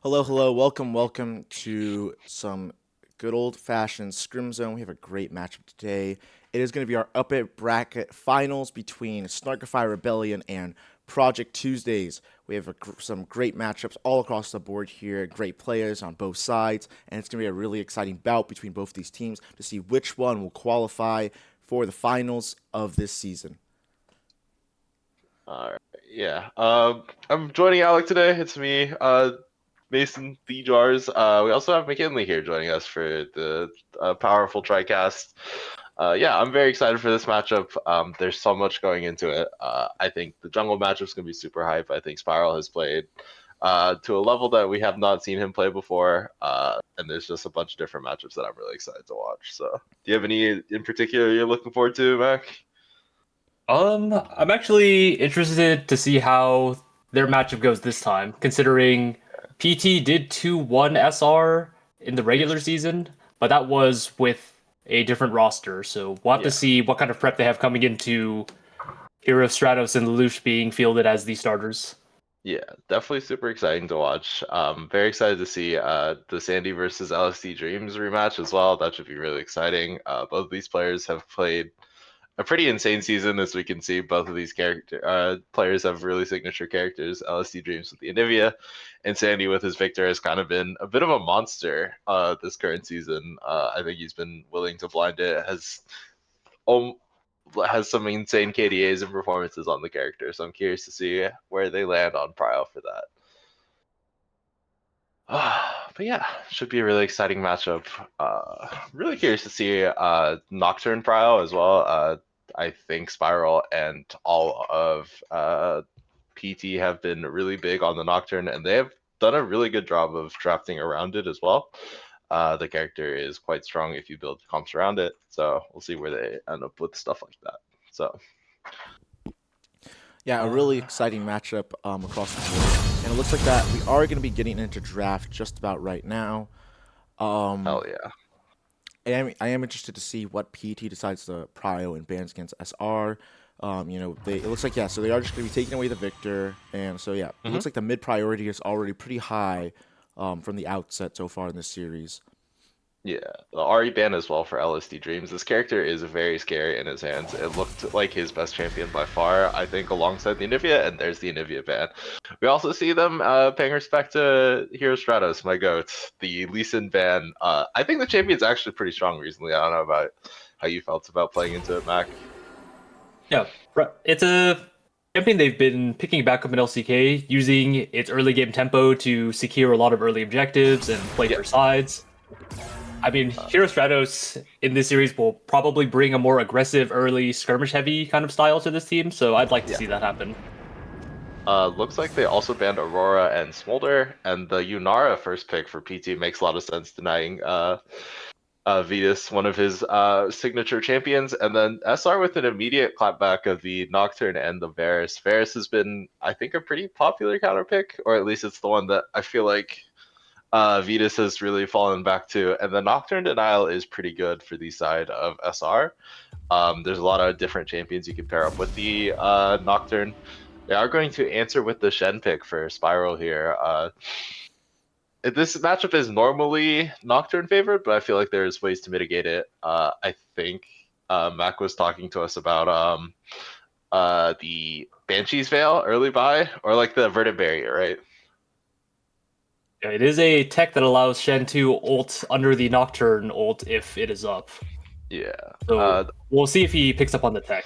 Hello, hello. Welcome to some good old-fashioned Scrim Zone. We have a great matchup today. It is going to be our upper bracket finals between Snarkify Rebellion and Project Tuesdays. We have some great matchups all across the board here, great players on both sides, and it's going to be a really exciting bout between both these teams to see which one will qualify for the finals of this season. All right, yeah. I'm joining Alec today. It's me, Mason the Jars. We also have McKinley here joining us for the powerful TriCast. Yeah, I'm very excited for this matchup. There's so much going into it. I think the jungle matchup's gonna be super hype. I think Spiral has played to a level that we have not seen him play before, and there's just a bunch of different matchups that I'm really excited to watch. So, do you have any in particular you're looking forward to, Mac? I'm actually interested to see how their matchup goes this time, considering PT did 2-1 SR in the regular season, but that was with a different roster. So we'll have to Yeah. see what kind of prep they have coming into Hero Stratos and Lelouch being fielded as the starters. Yeah, definitely super exciting to watch. Very excited to see the Sandy versus LSD Dreams rematch as well. That should be really exciting. Both of these players have played a pretty insane season, as we can see. Both of these players have really signature characters. LSD Dreams with the Anivia, and Sandy with his Victor has kind of been a bit of a monster this current season. I think he's been willing to blind it. Um, has some insane KDAs and performances on the character, so I'm curious to see where they land on Prio for that. But yeah, should be a really exciting matchup. Really curious to see Nocturne Prio as well. I think Spiral and all of PT have been really big on the Nocturne, and they have done a really good job of drafting around it as well. The character is quite strong if you build comps around it, so we'll see where they end up with stuff like that. So Yeah, a really exciting matchup across the board. And it looks like that we are going to be getting into draft just about right now. Um, hell yeah. I am interested to see what PT decides to prio and bans against SR. It looks like, yeah, so they are just going to be taking away the victor. And so, yeah, it Mhm. looks like the mid priority is already pretty high from the outset so far in this series. Yeah, the RE ban as well for LSD Dreams. This character is very scary in his hands. It looked like his best champion by far, I think, alongside the Anivia, and there's the Anivia ban. We also see them paying respect to Hero Stratos, my goat, the Lee Sin ban. I think the champion's actually pretty strong recently. I don't know about how you felt about playing into it, Mac. Yeah, it's a champion they've been picking back up in LCK, using its early game tempo to secure a lot of early objectives and play Yeah, for sides. I mean, Hero Stratos in this series will probably bring a more aggressive, early, skirmish-heavy kind of style to this team, so I'd like to yeah. see that happen. Looks like they also banned Aurora and Smolder, and the Yunara first pick for PT makes a lot of sense, denying Vetus, one of his signature champions, and then SR with an immediate clapback of the Nocturne and the Varus. Varus has been, I think, a pretty popular counter pick, or at least it's the one that I feel like Vetus has really fallen back to. And the Nocturne denial is pretty good for the side of SR. There's a lot of different champions you can pair up with the Nocturne. They are going to answer with the Shen pick for Spiral here. This matchup is normally Nocturne favored, but I feel like there's ways to mitigate it. I think Mac was talking to us about the Banshee's Veil early buy, or like the Verdant Barrier, right? Yeah, it is a tech that allows Shen to ult under the Nocturne ult if it is up. Yeah. So we'll see if he picks up on the tech.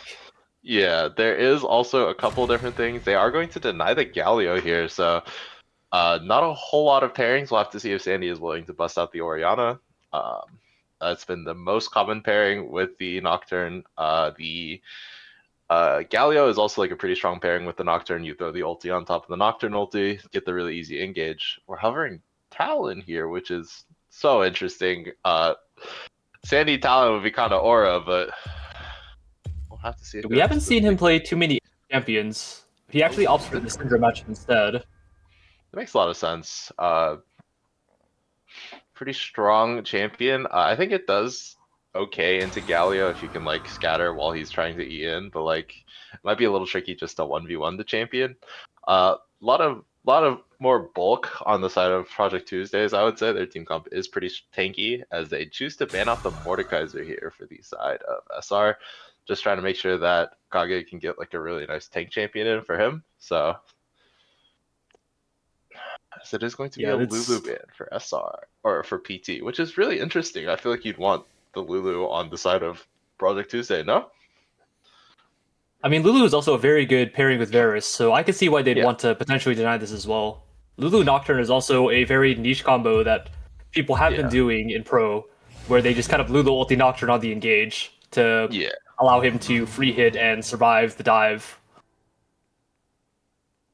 Yeah, there is also a couple different things. They are going to deny the Galio here, so not a whole lot of pairings. We'll have to see if Sandy is willing to bust out the Oriana. That's been the most common pairing with the Nocturne. The Galio is also like a pretty strong pairing with the Nocturne. You throw the ulti on top of the Nocturne ulti, get the really easy engage. We're hovering Talon here, which is so interesting. Sandy Talon would be kind of aura, but we'll have to see if We it haven't ends up seen him being. play too many champions. He actually opts for the Syndra matchup instead. It makes a lot of sense. Pretty strong champion. I think it does okay into Galio if you can like scatter while he's trying to E in, but like it might be a little tricky just to 1v1 the champion. A lot of more bulk on the side of Project Tuesdays, I would say their team comp is pretty tanky as they choose to ban off the Mordekaiser here for the side of SR. Just trying to make sure that Kage can get like a really nice tank champion in for him. So it is going to be Yeah, a that's. Lulu ban for SR or for PT, which is really interesting. I feel like you'd want the Lulu on the side of Project Tuesday, no? I mean, Lulu is also a very good pairing with Varus, so I can see why they'd Yeah. want to potentially deny this as well. Lulu Nocturne is also a very niche combo that people have been Yeah. doing in Pro, where they just kind of Lulu ulti Nocturne on the engage to Yeah. allow him to free hit and survive the dive.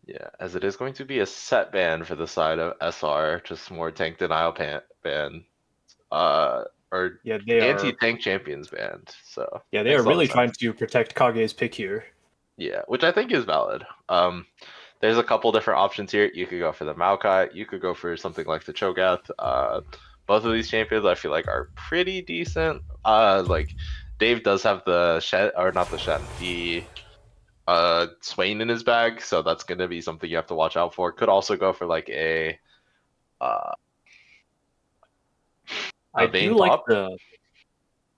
Yeah, as it is going to be a set ban for the side of SR, just more tank denial ban, or Yeah, they are. anti-tank champions banned. So Yeah, they are makes a lot of really trying sense. to protect Kage's pick here. Yeah, which I think is valid. There's a couple different options here. You could go for the Maokai. You could go for something like the Cho'Gath. Both of these champions I feel like are pretty decent. Like Dave does have the Shen, or not the Shen, the Swain in his bag, so that's gonna be something you have to watch out for. Could also go for like uh, I a do Vayne like top. the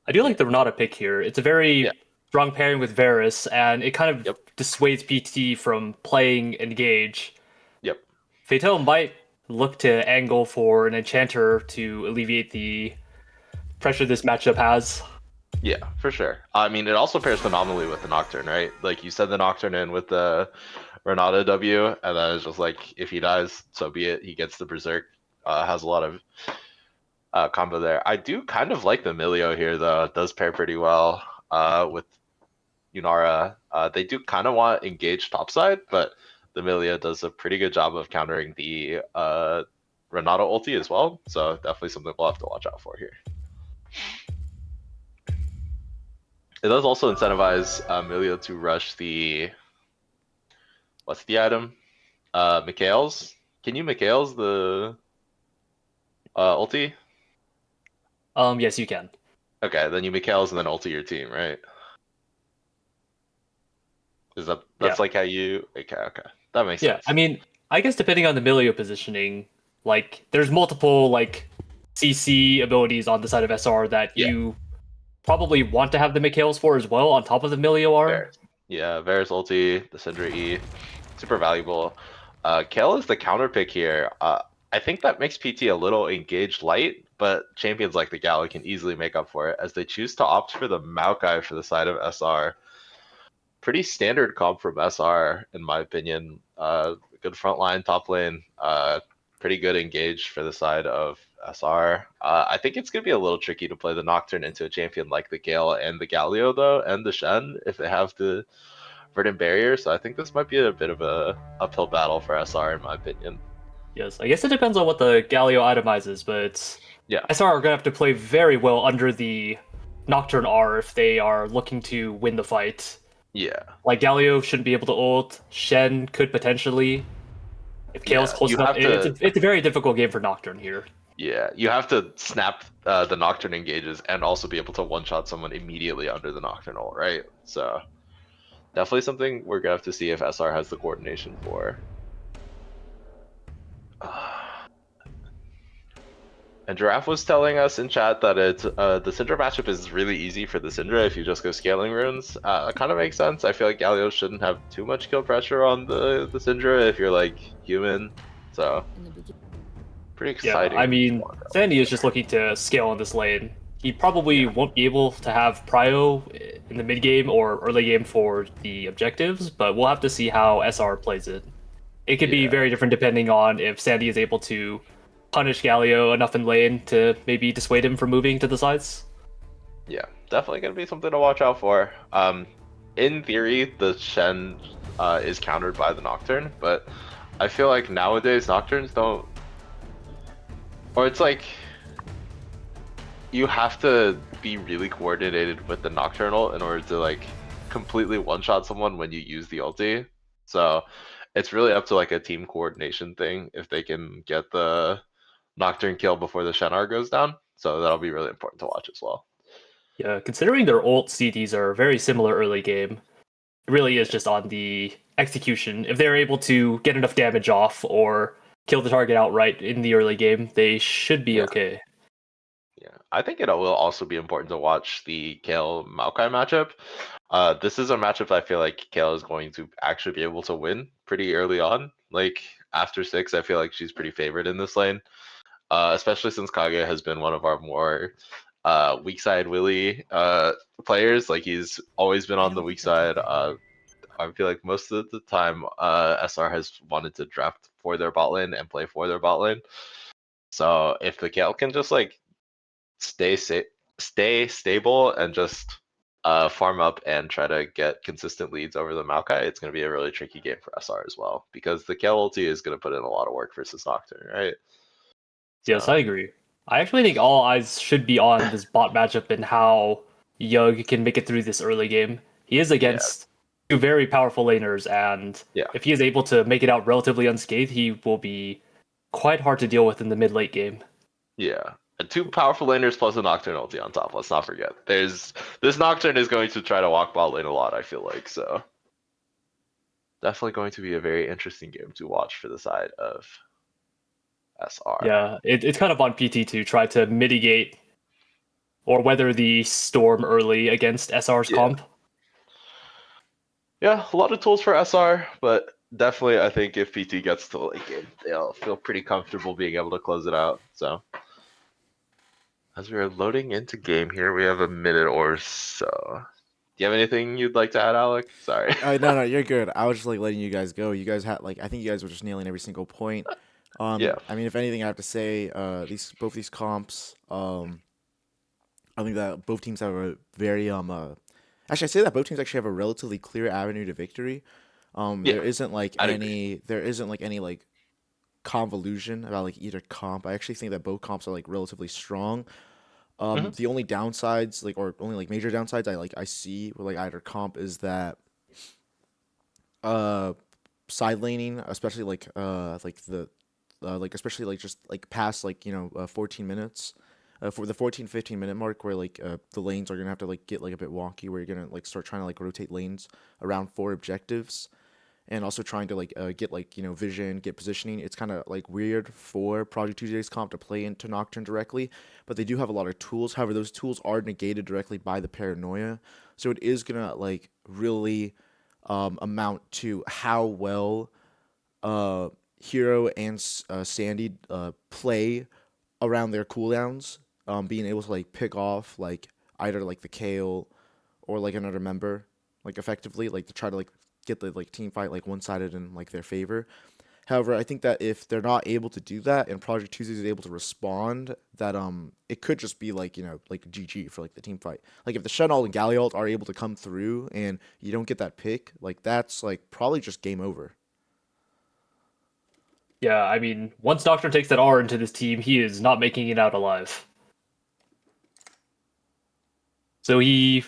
I do like the Renata pick here. It's a Yeah. very strong pairing with Varus, and it kind of Yep. dissuades PT from playing Engage. Yep. Fatal might look to angle for an Enchanter to alleviate the pressure this matchup has. Yeah, for sure. I mean, it also pairs phenomenally with the Nocturne, right? Like you said, the Nocturne in with the Renata W, and then it's just like if he dies, so be it. He gets the Berserk. Has a lot of combo there. I do kind of like the Milio here, though. It does pair pretty well with Yunara. They do kind of want engaged topside, but the Milio does a pretty good job of countering the Renata ulti as well. So definitely something we'll have to watch out for here. It does also incentivize Milio to rush the what's the item? Mikhail's. Can you Mikhail's the ulti? Yes, you can. Okay, then you Mikhail's and then ulti your team, right? That's Yeah. like how you okay. That makes Yeah. sense. I mean, I guess depending on the Milio positioning, like there's multiple like CC abilities on the side of SR that Yeah, you probably want to have the Mikhails for as well on top of the Milio R. Varus. Yeah, Varus ulti, the Syndra E, super valuable. Kale is the counter pick here. I think that makes PT a little engaged light, but champions like the Gala can easily make up for it as they choose to opt for the Maokai for the side of SR. Pretty standard comp from SR, in my opinion. Good front line, top lane. Pretty good engaged for the side of SR. I think it's going to be a little tricky to play the Nocturne into a champion like the Gale and the Galio, though, and the Shen if they have the Verdant Barrier. So I think this might be a bit of a uphill battle for SR, in my opinion. Yes, I guess it depends on what the Galio itemizes, but Yeah, SR are gonna have to play very well under the Nocturne R if they are looking to win the fight. yeah, Like Galio shouldn't be able to ult. Shen could potentially. If Kale's yeah. close You enough, have to, it's a very difficult game for Nocturne here. yeah, you have to snap the Nocturne engages and also be able to one-shot someone immediately under the Nocturnal, right? So definitely something we're gonna have to see if SR has the coordination for. And Giraffe was telling us in chat that the Syndra matchup is really easy for the Syndra if you just go scaling runes. It kind of makes sense. I feel like Galio shouldn't have too much kill pressure on the Syndra if you're like human. So pretty Yeah, exciting. I mean, Sandy is just looking to scale in this lane. He probably Yeah. won't be able to have Prio in the mid game or early game for the objectives, but we'll have to see how SR plays it. It could be Yeah. very different depending on if Sandy is able to punish Galio enough in lane to maybe dissuade him from moving to the sides. Yeah, definitely gonna be something to watch out for. In theory, the Shen is countered by the Nocturne, but I feel like nowadays Nocturnes don't, or it's like you have to be really coordinated with the Nocturnal in order to like completely one-shot someone when you use the ulti. So it's really up to like a team coordination thing if they can get the Nocturne kill before the Shenar goes down. So that'll be really important to watch as well. Yeah, considering their ult CDs are very similar early game, it really is just on the execution. If they're able to get enough damage off or kill the target outright in the early game, they should be Yeah. okay. Yeah, I think it will also be important to watch the Kale Maokai matchup. This is a matchup I feel like Kale is going to actually be able to win pretty early on. Like after 6, I feel like she's pretty favored in this lane, especially since Kage has been one of our more weak side Willy players. Like he's always been on the weak side. I feel like most of the time SR has wanted to draft for their bot lane and play for their bot lane. So if the Kale can just like stay stable and just farm up and try to get consistent leads over the Maokai, it's going to be a really tricky game for SR as well because the Kale ulti is going to put in a lot of work versus Nocturne, right? Yes, I agree. I actually think all eyes should be on this bot matchup and how Yug can make it through this early game. He is against two very powerful laners, and Yeah. if he is able to make it out relatively unscathed, he will be quite hard to deal with in the mid-late game. Yeah. And 2 powerful laners plus a Nocturne ulti on top. Let's not forget. This Nocturne is going to try to walk bot lane a lot, I feel like. So definitely going to be a very interesting game to watch for the side of SR. Yeah, it's kind of on PT to try to mitigate or weather the storm early against SR's comp. Yeah, a lot of tools for SR, but definitely I think if PT gets to the late game, they'll feel pretty comfortable being able to close it out. So as we are loading into game here, we have a minute or so. Do you have anything you'd like to add, Alec? Sorry. No, you're good. I was just like letting you guys go. You guys had like I think you guys were just nailing every single point. Yeah. I mean, if anything, I have to say, both these comps, I think that both teams have a very actually, I say that both teams actually have a relatively clear avenue to victory. Yeah, There isn't like I'd any like convolution about like either comp. I actually think that both comps are like relatively strong. Mhm. The only downsides, like or only like major downsides I see with like either comp is that uh side laning, especially like the like especially like just like past like 14 minutes, for the 14-15 minute mark where like the lanes are gonna have to like get like a bit wonky where you're gonna like start trying to like rotate lanes around 4 objectives and also trying to like get like vision, get positioning. It's kind of like weird for Project Tuesday's comp to play into Nocturne directly, but they do have a lot of tools. However, those tools are negated directly by the paranoia, so it is gonna like really amount to how well Hero and Sandy play around their cooldowns, being able to like pick off like either like the Kale or like another member, like effectively, like to try to like get the like team fight like one sided in like their favor. However, I think that if they're not able to do that and Project Tuesday is able to respond, that it could just be like like GG for like the team fight. Like if the Shenal and Gallialt are able to come through and you don't get that pick, like that's like probably just game over. Yeah, I mean, once Doctor takes that R into this team, he is not making it out alive. So he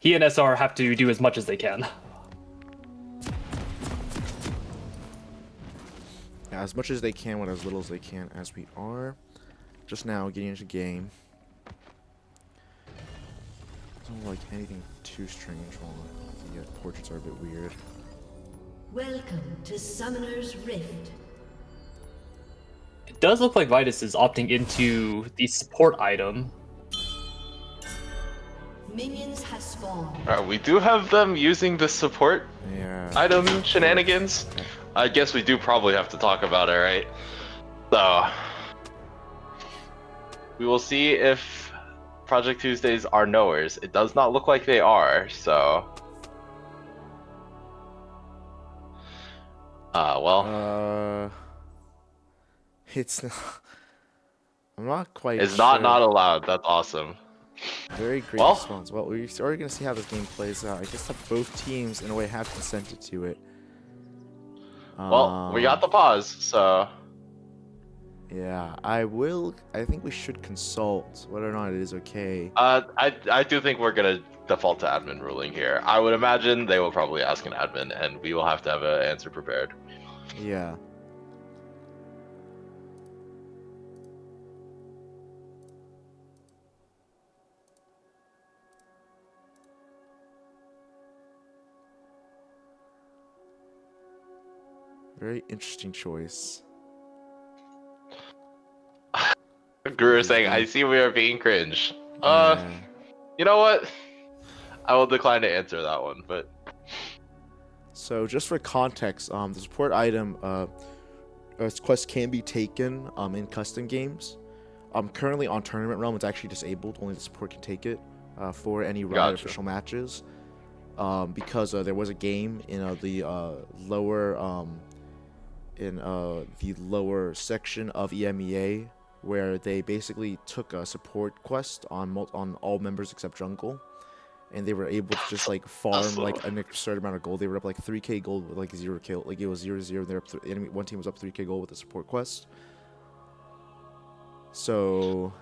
and SR have to do as much as they can. Yeah, as much as they can with as little as they can, as we are just now getting into game. Doesn't look like anything too strange while the portraits are a bit weird. Welcome to Summoner's Rift. It does look like Vitus is opting into the support item. Minions have spawned. Alright, we do have them using the support Yeah. item shenanigans. I guess we do probably have to talk about it, right? So we will see if Project Tuesdays are knowers. It does not look like they are, so well, It's not, I'm not quite it's sure. not allowed. That's awesome. Very great Well. response. Well, we're already going to see how this game plays out. I guess that both teams, in a way, have consented to it. Well, we got the pause, so Yeah, I think we should consult whether or not it is okay. I do think we're gonna default to admin ruling here. I would imagine they will probably ask an admin, and we will have to have an answer prepared. Yeah. Very interesting choice. Guru Because saying, the- "I see we are being cringe." Yeah. You know what? I will decline to answer that one, but So just for context, the support item quest can be taken in custom games. Currently on Tournament Realm, it's actually disabled. Only the support can take it for any Riot Gotcha. official matches. Because there was a game in the lower section of EMEA where they basically took a support quest on all members except jungle, and they were able to just like farm Awesome. like an absurd amount of gold. They were up like 3k gold with like 0 kill. Like it was 0-0. They're up enemy one team was up 3k gold with the support quest. So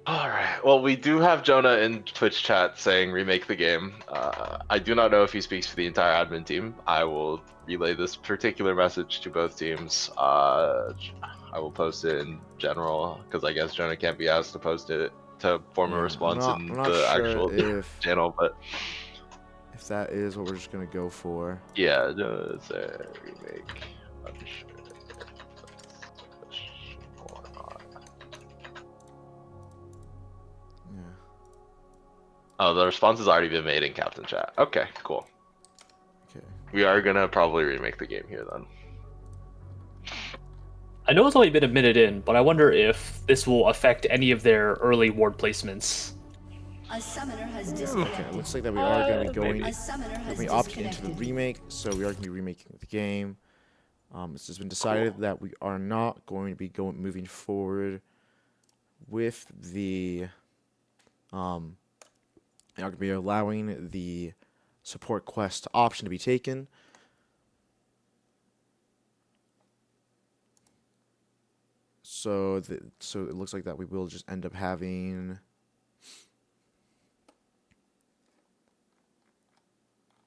all right. Well, we do have Jonah in Twitch chat saying remake the game. I do not know if he speaks for the entire admin team. I will relay this particular message to both teams. I will post it in general because I guess Jonah can't be asked to post it to form a yeah, response I'm in not the sure actual if channel, but that is what we're just gonna go for. yeah, Jonah said remake. Unsure. Yeah. Oh, the response has already been made in Captain Chat. Okay, cool. Okay. We are gonna probably remake the game here then. I know it's only been a minute in, but I wonder if this will affect any of their early ward placements. A summoner has Okay, disconnected. it looks like that we are going to be going. A summoner has We opted into the disconnected. remake, so we are going to be remaking the game. It's just been decided that we are not going to be moving forward with the not going to be allowing the support quest option to be taken. So it looks like that we will just end up having.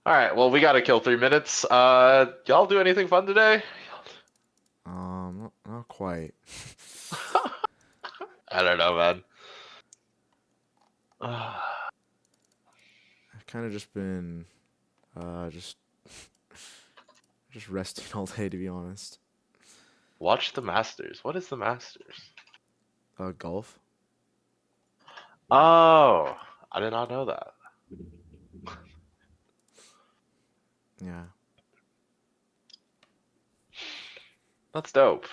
All right, well, we got to kill 3 minutes. Y'all do anything fun today? Not quite. I don't know, man. I've kind of just been, just resting all day, to be honest. Watch the Masters. What is the Masters? Golf. Oh, I did not know that. Yeah. That's dope.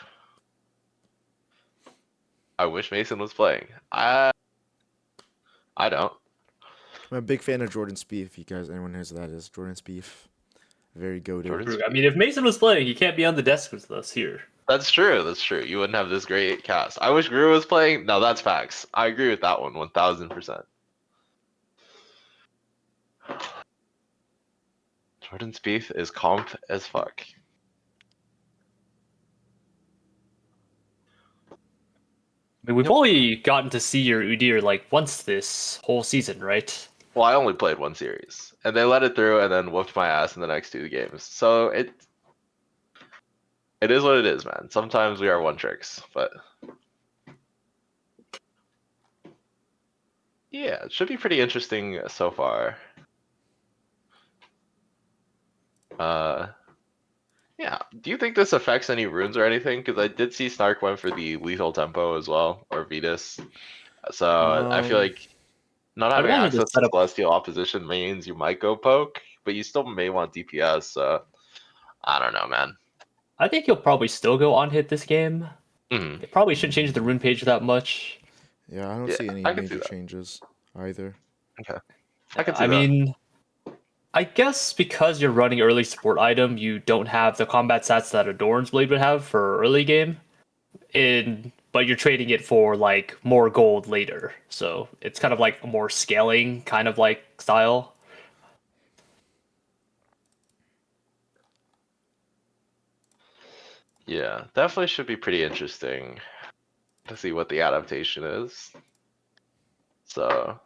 I wish Mason was playing. I don't. I'm a big fan of Jordan Spieth. If you guys, anyone knows who that is, Jordan Spieth, very goated. Jordan I mean, if Mason was playing, he can't be on the desk with us here. That's true. That's true. You wouldn't have this great cast. I wish Guru was playing. No, that's facts. I agree with that one 1000%. Jordan Spieth is comp as fuck. I mean, we've only gotten to see your Udyr like once this whole season, right? Well, I only played one series, and they let it through, and then whooped my ass in the next 2 games. So it is what it is, man. Sometimes we are one tricks, but yeah, it should be pretty interesting so far. Yeah. Do you think this affects any runes or anything? Because I did see Snark went for the lethal tempo as well, or Vetus. So I feel like not I'd having imagine the access to setup. Celestial opposition means you might go poke, but you still may want DPS. So I don't know, man. I think he'll probably still go on hit this game. Mhm. It probably shouldn't change the rune page that much. Yeah, I don't Yeah, see any I can see major that. changes either. Okay. I can see I that. mean, I guess because you're running early support item, you don't have the combat stats that Adorn's Blade would have for early game. But you're trading it for like more gold later. So it's kind of like a more scaling kind of like style. Yeah, definitely should be pretty interesting to see what the adaptation is. So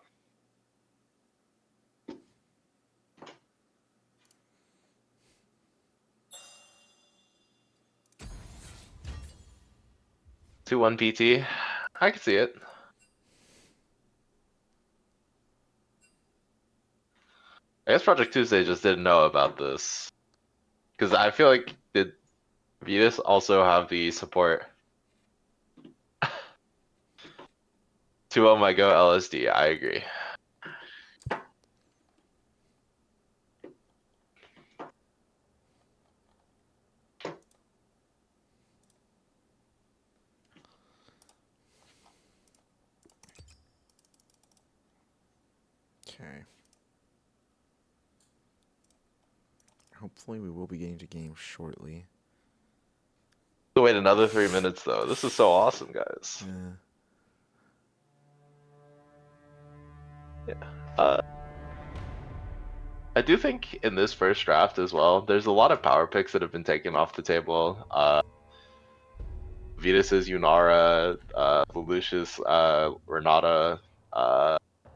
two 1 PT, I can see it. I guess Project Tuesday just didn't know about this because I feel like Vetus also have the support. 2-0 might go LSD. I agree. Okay. Hopefully we will be getting to games shortly. So wait another 3 minutes though. This is so awesome, guys. Yeah. I do think in this first draft as well, there's a lot of power picks that have been taken off the table. Vetus's Yunara, Lelouch's Renata,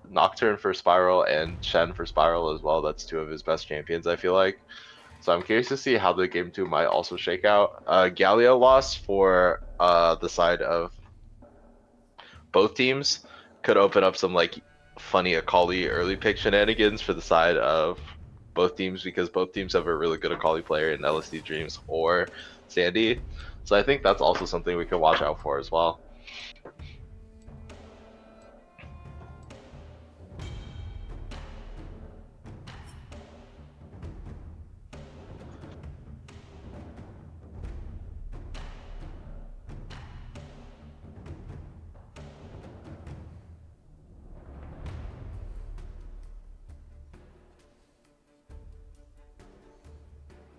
Nocturne for Spiral, and Shen for Spiral as well. That's two of his best champions, I feel like. So I'm curious to see how the game 2 might also shake out. Galio lost for the side of both teams could open up some like funny Akali early pick shenanigans for the side of both teams because both teams have a really good Akali player in LSD Dreams or Sandy. So I think that's also something we could watch out for as well.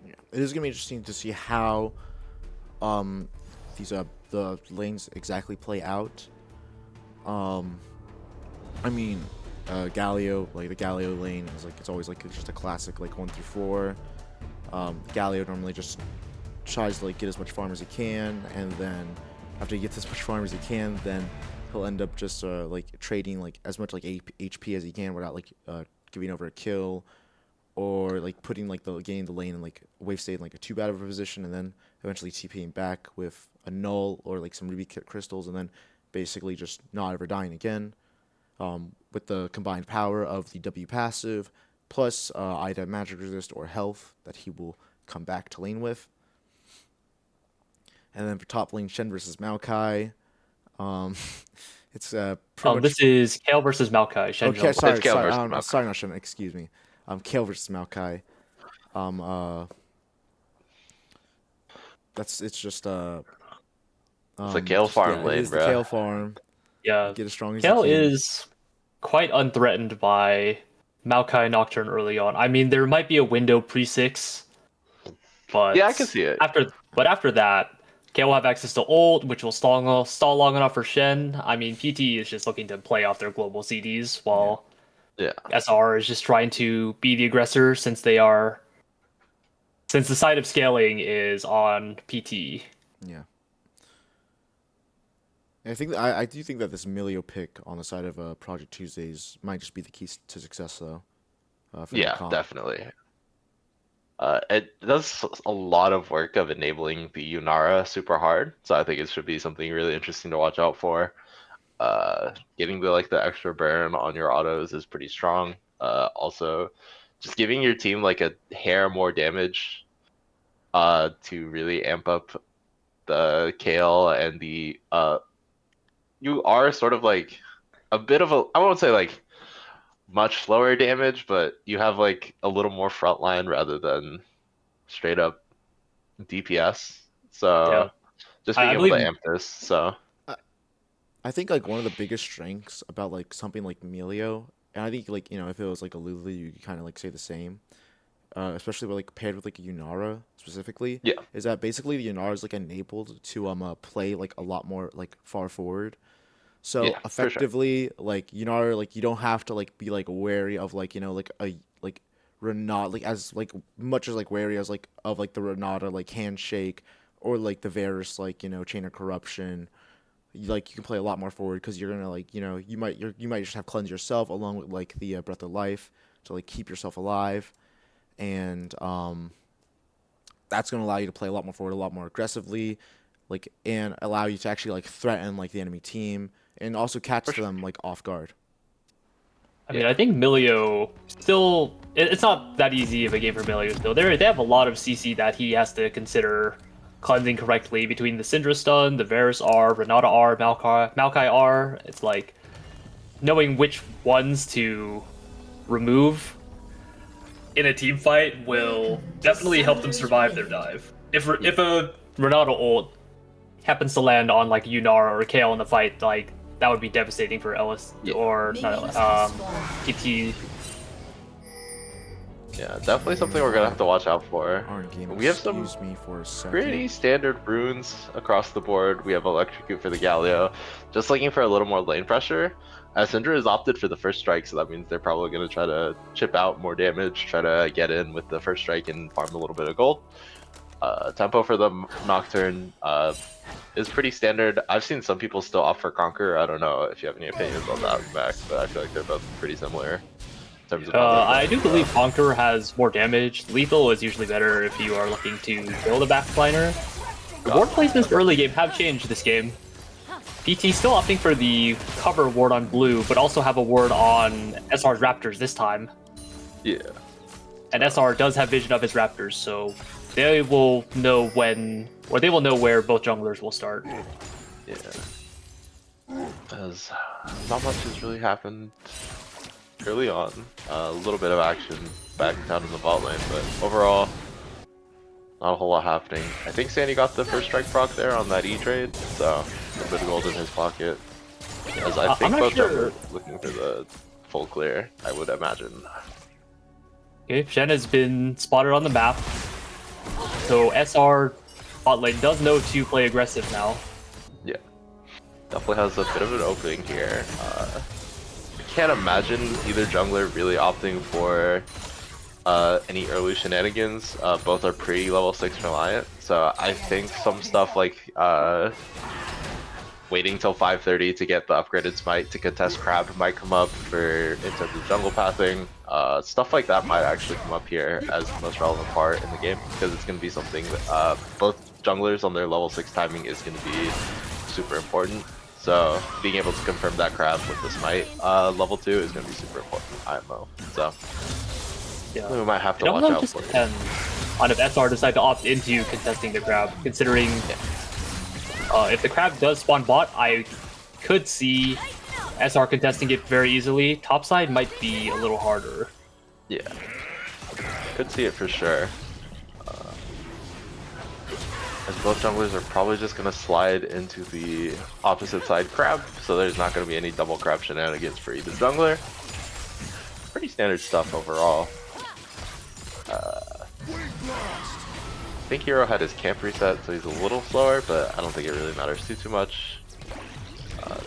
Yeah. It is gonna be interesting to see how these the lanes exactly play out. I mean, Galio, like the Galio lane is like it's always like just a classic like 1 through 4. Galio normally just tries to like get as much farm as he can, and then after he gets as much farm as he can, then he'll end up just like trading like as much like HP as he can without like giving over a kill, or like putting like getting the lane in like wave state in like a too bad of a position, and then eventually TPing back with a null or like some ruby crystals, and then basically just not ever dying again. With the combined power of the W passive plus either magic resist or health that he will come back to lane with. And then for top lane, Shen versus Maokai. It's pretty much. This is Kale versus Maokai. Shen Okay, jungle. sorry, It's Kale sorry, versus Maokai. sorry, not Shen. Excuse me. Kale versus Maokai. It's just It's a Kale farm lane, it is bro. the Kale farm. Yeah, Get as strong as Kale you can. is quite unthreatened by Maokai Nocturne early on. I mean, there might be a window pre-6, but Yeah, I can see it. After that, Kale will have access to ult, which will stall long enough for Shen. I mean, PT is just looking to play off their global CDs, while Yeah. SR is just trying to be the aggressor since the side of scaling is on PT. Yeah. And I think I do think that this Milio pick on the side of Project Tuesdays might just be the key to success, though. For their Yeah, comp. definitely. It does a lot of work of enabling the Yunara super hard, so I think it should be something really interesting to watch out for. Getting the extra burn on your autos is pretty strong. Also, just giving your team like a hair more damage, to really amp up the Kale and the you are sort of like a bit of a, I won't say like much slower damage, but you have like a little more frontline rather than straight up DPS. So Yeah, just being I able to believe amp this. So I think like one of the biggest strengths about like something like Milio, and I think like if it was like a Lulu, you could kind of like say the same. Especially with, like paired with like Yunara specifically, yeah, is that basically the Yunara is like enabled to play like a lot more like far forward. So yeah, for sure. effectively, like Yunara, like you don't have to like be like wary of like like a like Renata, like as like much as like wary as like of like the Renata like handshake, or like the Varus like chain of corruption. Like you can play a lot more forward because you're gonna like you might just have cleanse yourself along with like the breath of life to like keep yourself alive, and that's going to allow you to play a lot more forward, a lot more aggressively, like, and allow you to actually like threaten like the enemy team and also catch For sure. them like off guard. I mean, I think Milio still, it's not that easy of a game for Milio still. They have a lot of CC that he has to consider cleansing correctly between the Syndra stun, the Varus R, Renata R, Maokai R. It's like knowing which ones to remove in a team fight will definitely help them survive their dive. If a Renata ult happens to land on like Yunar or Kale in the fight, like that would be devastating for LS or not, PT. Yeah, definitely something we're gonna have to watch out for. Game, We have some excuse me for a second. pretty standard runes across the board. We have Electrocute for the Galio. Just looking for a little more lane pressure. Syndra has opted for the first strike, so that means they're probably going to try to chip out more damage, try to get in with the first strike and farm a little bit of gold. Tempo for the Nocturne is pretty standard. I've seen some people still opt for Conquer. I don't know if you have any opinions on that, Max, but I feel like they're both pretty similar. I do believe Conqueror has more damage. Lethal is usually better if you are looking to kill the backliner. The ward placements early game have changed this game. PT still opting for the cover ward on blue, but also have a ward on SR's Raptors this time. Yeah. And SR does have vision of his Raptors, so they will know when, or they will know where both junglers will start. Yeah. As not much has really happened early on. A little bit of action back down in the bot lane, but overall, not a whole lot happening. I think Sandy got the first strike proc there on that E trade, so a bit of gold in his pocket. As I think both are looking for the full clear, I would imagine. Okay, Shen has been spotted on the map, so SR bot lane does know to play aggressive now. Yeah, definitely has a bit of an opening here. I can't imagine either jungler really opting for any early shenanigans. Both are pretty level 6 reliant, so I think some stuff like waiting till 5:30 to get the upgraded smite to contest crab might come up for in terms of jungle pathing. Stuff like that might actually come up here as the most relevant part in the game, because it's going to be something that both junglers on their level 6 timing is going to be super important. So being able to confirm that crab with the smite level 2 is going to be super important in IMO. So yeah, we might have to watch out for it. On if SR decide to opt into contesting the crab, considering if the crab does spawn bot, I could see SR contesting it very easily. Topside might be a little harder. Yeah, could see it for sure. As both junglers are probably just going to slide into the opposite side crab, so there's not going to be any double crab shenanigans for either jungler. Pretty standard stuff overall. I think Hero had his camp reset, so he's a little slower, but I don't think it really matters too much.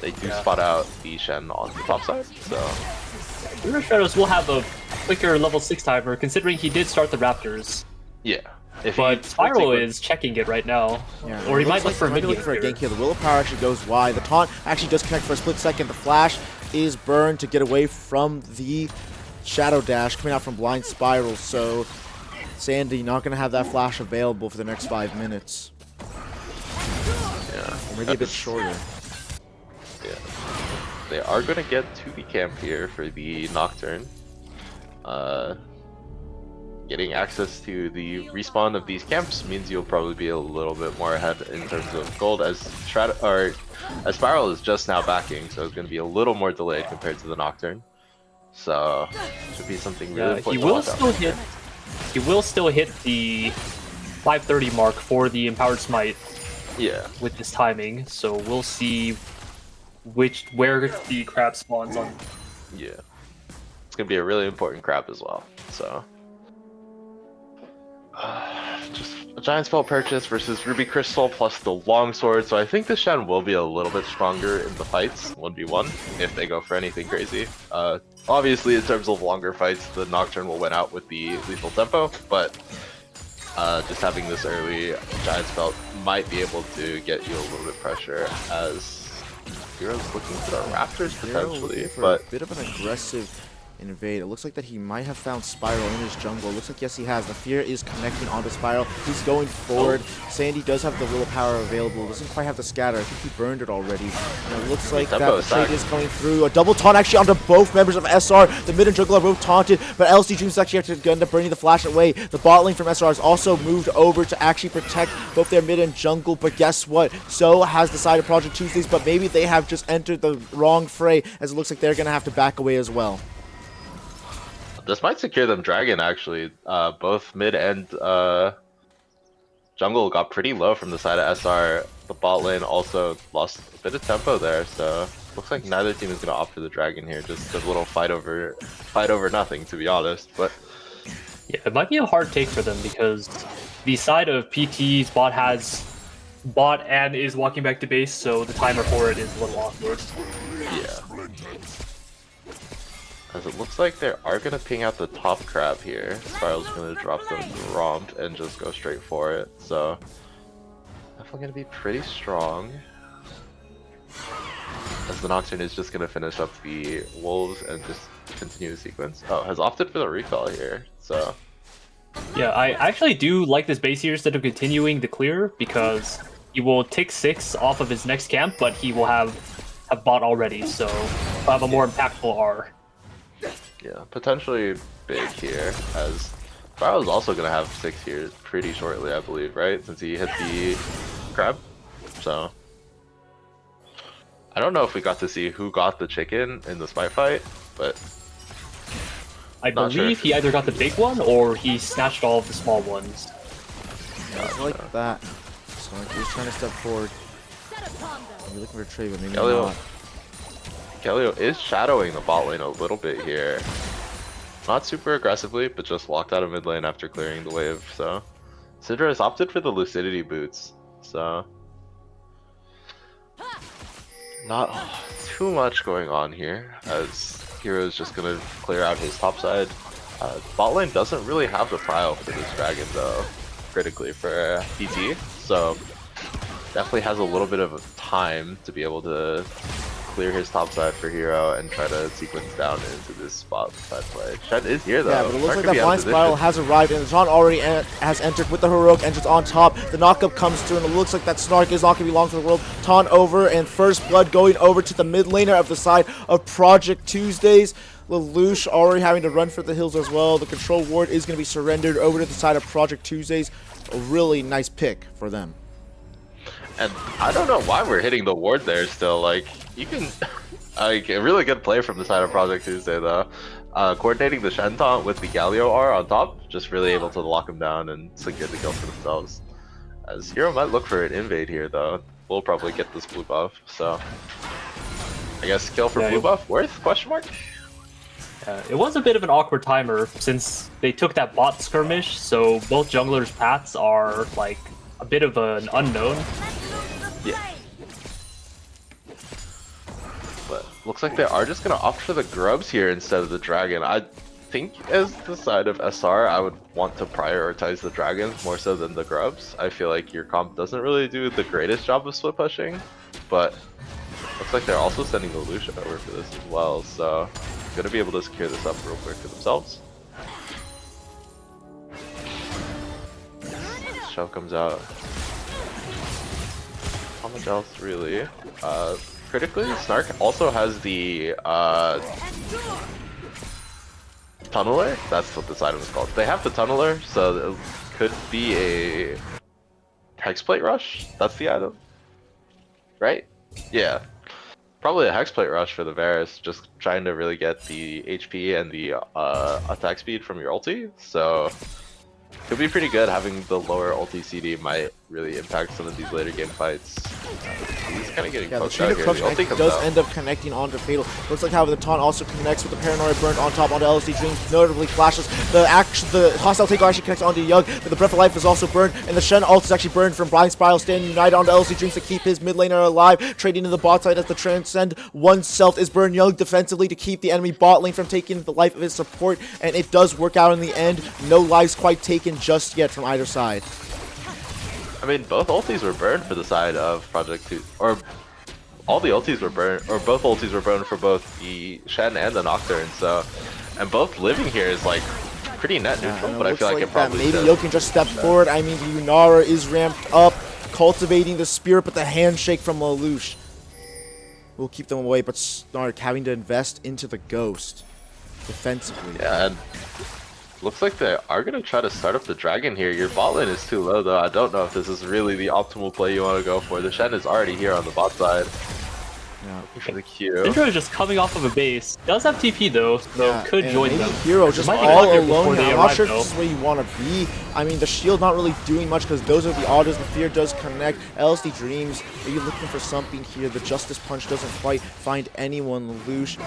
They do spot out the Shen on the top side, so... River Shadows will have a quicker level 6 timer, considering he did start the Raptors. Yeah. But Spiral is checking it right now. Yeah, or he might look for a mid gank here. The Will of Power actually goes wide. The taunt actually does connect for a split second. The flash is burned to get away from the Shadow Dash coming out from Blind Spiral. So Sandy not going to have that flash available for the next 5 minutes. Yeah. Or maybe a bit shorter. Yeah. They are going to get to the camp here for the Nocturne. Getting access to the respawn of these camps means you'll probably be a little bit more ahead in terms of gold, as Spiral is just now backing, so it's going to be a little more delayed compared to the Nocturne. So should be something really important. He will still hit the 530 mark for the Empowered Smite. Yeah. With this timing, so we'll see where the crab spawns on. Yeah. It's going to be a really important crab as well. So just a Giant Spell purchase versus Ruby Crystal plus the Longsword, so I think the Shen will be a little bit stronger in the fights, 1v1, if they go for anything crazy. Obviously, in terms of longer fights, the Nocturne will win out with the lethal tempo, but just having this early Giant Spell might be able to get you a little bit of pressure, as Hero's looking for the Raptors potentially, for but a bit of an aggressive invade. It looks like that he might have found Spiral in his jungle. It looks like, yes, he has. The Fear is connecting onto Spiral. He's going forward. Sandy does have the willpower available. Doesn't quite have the scatter. I think he burned it already. And it looks like that the trade is coming through. A double taunt actually onto both members of SR. The mid and jungle are both taunted, but LC Dreams actually have to end up burning the flash away. The bot lane from SR has also moved over to actually protect both their mid and jungle, but guess what? So has the side of Project Tuesdays, but maybe they have just entered the wrong fray, as it looks like they're going to have to back away as well. This might secure them Dragon, actually. Both mid and jungle got pretty low from the side of SR. The bot lane also lost a bit of tempo there, so looks like neither team is going to opt for the Dragon here. Just a little fight over nothing, to be honest. But yeah, it might be a hard take for them because the side of PT's bot has bot and is walking back to base, so the timer for it is a little awkward. yeah. As it looks like they are going to ping out the top crab here. Spiral's going to drop the Romp and just go straight for it. So, definitely going to be pretty strong. As the Nocturne is just going to finish up the Wolves and just continue the sequence. Oh, has opted for the recall here. So, yeah, I actually do like this base here instead of continuing the clear because he will take 6 off of his next camp, but he will have bot already, so he'll have a more impactful R. yeah, potentially big here, as Spiral's also going to have 6 here pretty shortly, I believe, right? Since he hit the crab. So, I don't know if we got to see who got the chicken in the Smite fight, but I believe he either got the big one or he snatched all of the small ones. Yeah, I like that. So like he's trying to step forward. Maybe looking for a trade, but maybe Galio. not. Galio is shadowing the bot lane a little bit here. Not super aggressively, but just walked out of mid lane after clearing the wave, so. Sidra has opted for the Lucidity boots, so. Not too much going on here, as Hero is just going to clear out his top side. Bot lane doesn't really have the prio for this dragon, though, critically for PT, so definitely has a little bit of time to be able to clear his top side for Hero and try to sequence down into this spot side play. Shen is here though. Yeah, but it looks Mark like could be that out blind of spiral position. has arrived, and the taunt already has entered with the heroic entrance on top. The knockup comes through, and it looks like that Snark is not going to be long for the world. Taunt over, and first blood going over to the mid laner of the side of Project Tuesdays. Lelouch already having to run for the hills as well. The control ward is going to be surrendered over to the side of Project Tuesdays. A really nice pick for them. And I don't know why we're hitting the ward there still. Like, you can... like, a really good play from the side of Project Tuesday, though. Coordinating the Shen taunt with the Galio R on top, just really able to lock him down and secure the kill for themselves. As Hero might look for an invade here, though. We'll probably get this blue buff, so... I guess kill for blue buff worth? Question mark? It was a bit of an awkward timer since they took that bot skirmish, so both junglers' paths are like a bit of an unknown. Yeah. But looks like they are just gonna opt for the grubs here instead of the dragon. I think as the side of SR, I would want to prioritize the dragons more so than the grubs. I feel like your comp doesn't really do the greatest job of split pushing, but looks like they're also sending the Lucian over for this as well, so gonna be able to secure this up real quick for themselves. Shell comes out. How much else really? Critically, Snark also has the Tunneler. That's what this item is called. They have the Tunneler, so it could be a Hexplate Rush. That's the item, right? Yeah. Probably a Hexplate Rush for the Varus, just trying to really get the HP and the attack speed from your ulti, so could be pretty good. Having the lower ulti CD might really impact some of these later game fights. He's kind of getting Yeah, the poked chain out of here. corruption The ulti comes does out. end up connecting onto Fatal. Looks like how the taunt also connects with the Paranoia burned on top onto LSD Dreams, notably flashes. The hostile takeover actually connects onto Yug, but the Breath of Life is also burned, and the Shen ult is actually burned from Blind Spiral, standing united onto LSD Dreams to keep his mid laner alive, trading to the bot side as the Transcend oneself is burned Yug defensively to keep the enemy bot lane from taking the life of his support, and it does work out in the end. No lives quite taken just yet from either side. I mean, both ultis were burned for the side of Project 2, or all the ultis were burned, or both ultis were burned for both the Shen and the Nocturne, so And both living here is like pretty net neutral, and but I feel like it that probably maybe should. Yo can just step forward. I mean, the Yunara is ramped up, cultivating the spirit, but the handshake from Lelouch will keep them away. But Snark having to invest into the Ghost defensively. Yeah, and looks like they are going to try to start up the Dragon here. Your bot lane is too low, though. I don't know if this is really the optimal play you want to go for. The Shen is already here on the bot side. Yeah. Looking for the Q. Syndra is just coming off of a base. Does have TP though, so Yeah, could and join maybe them. Hero just Might be all lucky before alone they here. I'm not arrive, sure if though. this is where you want to be. I mean, the shield not really doing much because those are the autos. The fear does connect. LSD Dreams, are you looking for something here? The Justice Punch doesn't quite find anyone. Lelouch a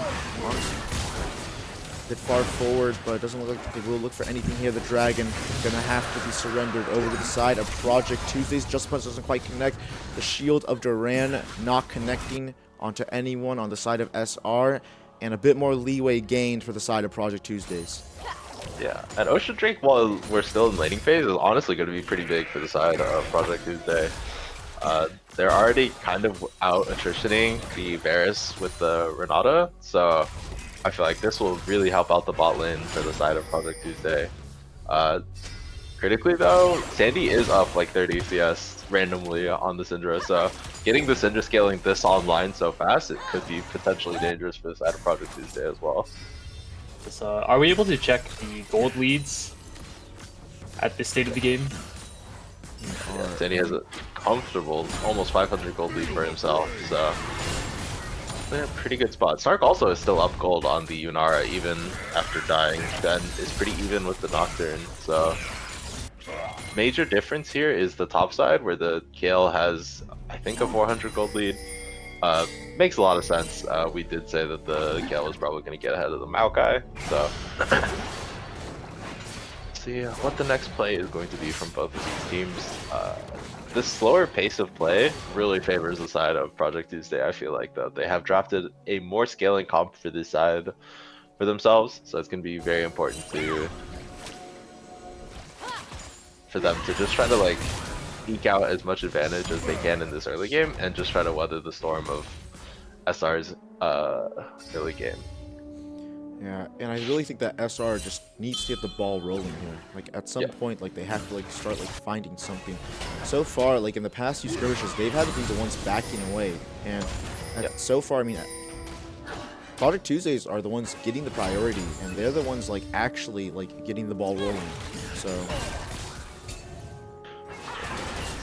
bit far forward, but it doesn't look like they will look for anything here. The Dragon gonna have to be surrendered over to the side of Project Tuesdays. Justice Punch doesn't quite connect. The shield of Duran not connecting onto anyone on the side of SR, and a bit more leeway gained for the side of Project Tuesdays. Yeah, and Ocean Drake, while we're still in laning phase, is honestly going to be pretty big for the side of Project Tuesday. They're already kind of out attritioning the Varus with the Renata, so I feel like this will really help out the bot lane for the side of Project Tuesday. Critically though, Sandy is up like 30 CS randomly on the Syndra, so getting the Syndra scaling this online so fast, it could be potentially dangerous for the side of Project Tuesday as well. Are we able to check the gold leads at this state of the game? Yeah, Sandy has a comfortable, almost 500 gold lead for himself, so they're in a pretty good spot. Snark also is still up gold on the Yunara even after dying, and is pretty even with the Nocturne, so major difference here is the top side where the KL has, I think, a 400 gold lead. Makes a lot of sense. We did say that the KL was probably going to get ahead of the Maokai, so see what the next play is going to be from both of these teams. This slower pace of play really favors the side of Project Tuesday. I feel like, though, they have drafted a more scaling comp for this side for themselves, so it's going to be very important for them to just try to like eke out as much advantage as they can in this early game and just try to weather the storm of SR's early game. Yeah, and I really think that SR just needs to get the ball rolling here. Like at some point, like they have to like start like finding something. So far, like in the past few skirmishes, they've had to be the ones backing away, and so far, I mean, Project Tuesdays are the ones getting the priority, and they're the ones like actually like getting the ball rolling. So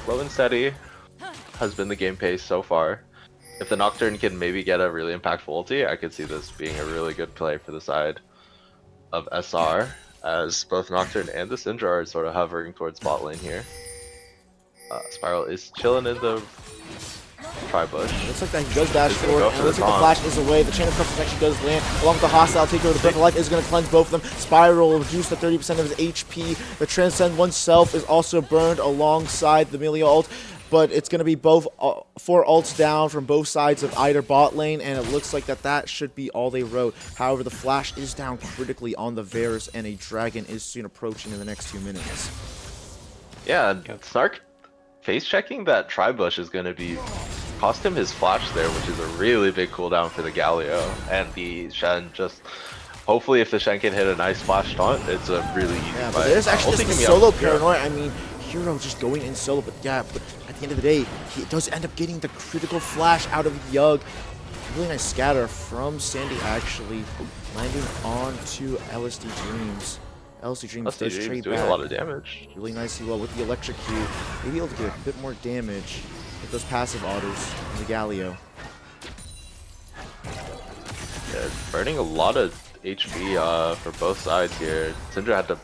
slow and steady has been the game pace so far. If the Nocturne can maybe get a really impactful ulti, I could see this being a really good play for the side of SR, as both Nocturne and the Syndra are sort of hovering towards bot lane here. Spiral is chilling in the tri-bush. looks like that he does dash He's gonna forward, go and for it looks the like the taunt. flash is away. The chain of cuffs actually does land, along with the hostile takeover. The breath of life is going to cleanse both of them. Spiral will reduce to 30% of his HP. The Transcend oneself is also burned alongside the melee ult, but it's going to be both 4 ults down from both sides of either bot lane, and it looks like that should be all they wrote. However, the flash is down critically on the Varus, and a dragon is soon approaching in the next few minutes. Yeah, and Snark face checking that tri-bush is going to be cost him his flash there, which is a really big cooldown for the Galio, and the Shen just hopefully if the Shen can hit a nice flash taunt, it's a really easy Yeah, fight. but there's actually Ulti just the can be solo up to zero. paranoia. I mean, Hero just going in solo, but yeah, but at the end of the day, he does end up getting the critical flash out of Yug. Really nice scatter from Sandy, actually landing onto LSD Dreams. LSD Dreams does Dreams trade doing back a lot of damage. really nicely well with the electric Q. Maybe able to get a bit more damage with those passive autos in the Galio. Yeah, burning a lot of HP for both sides here. Syndra had to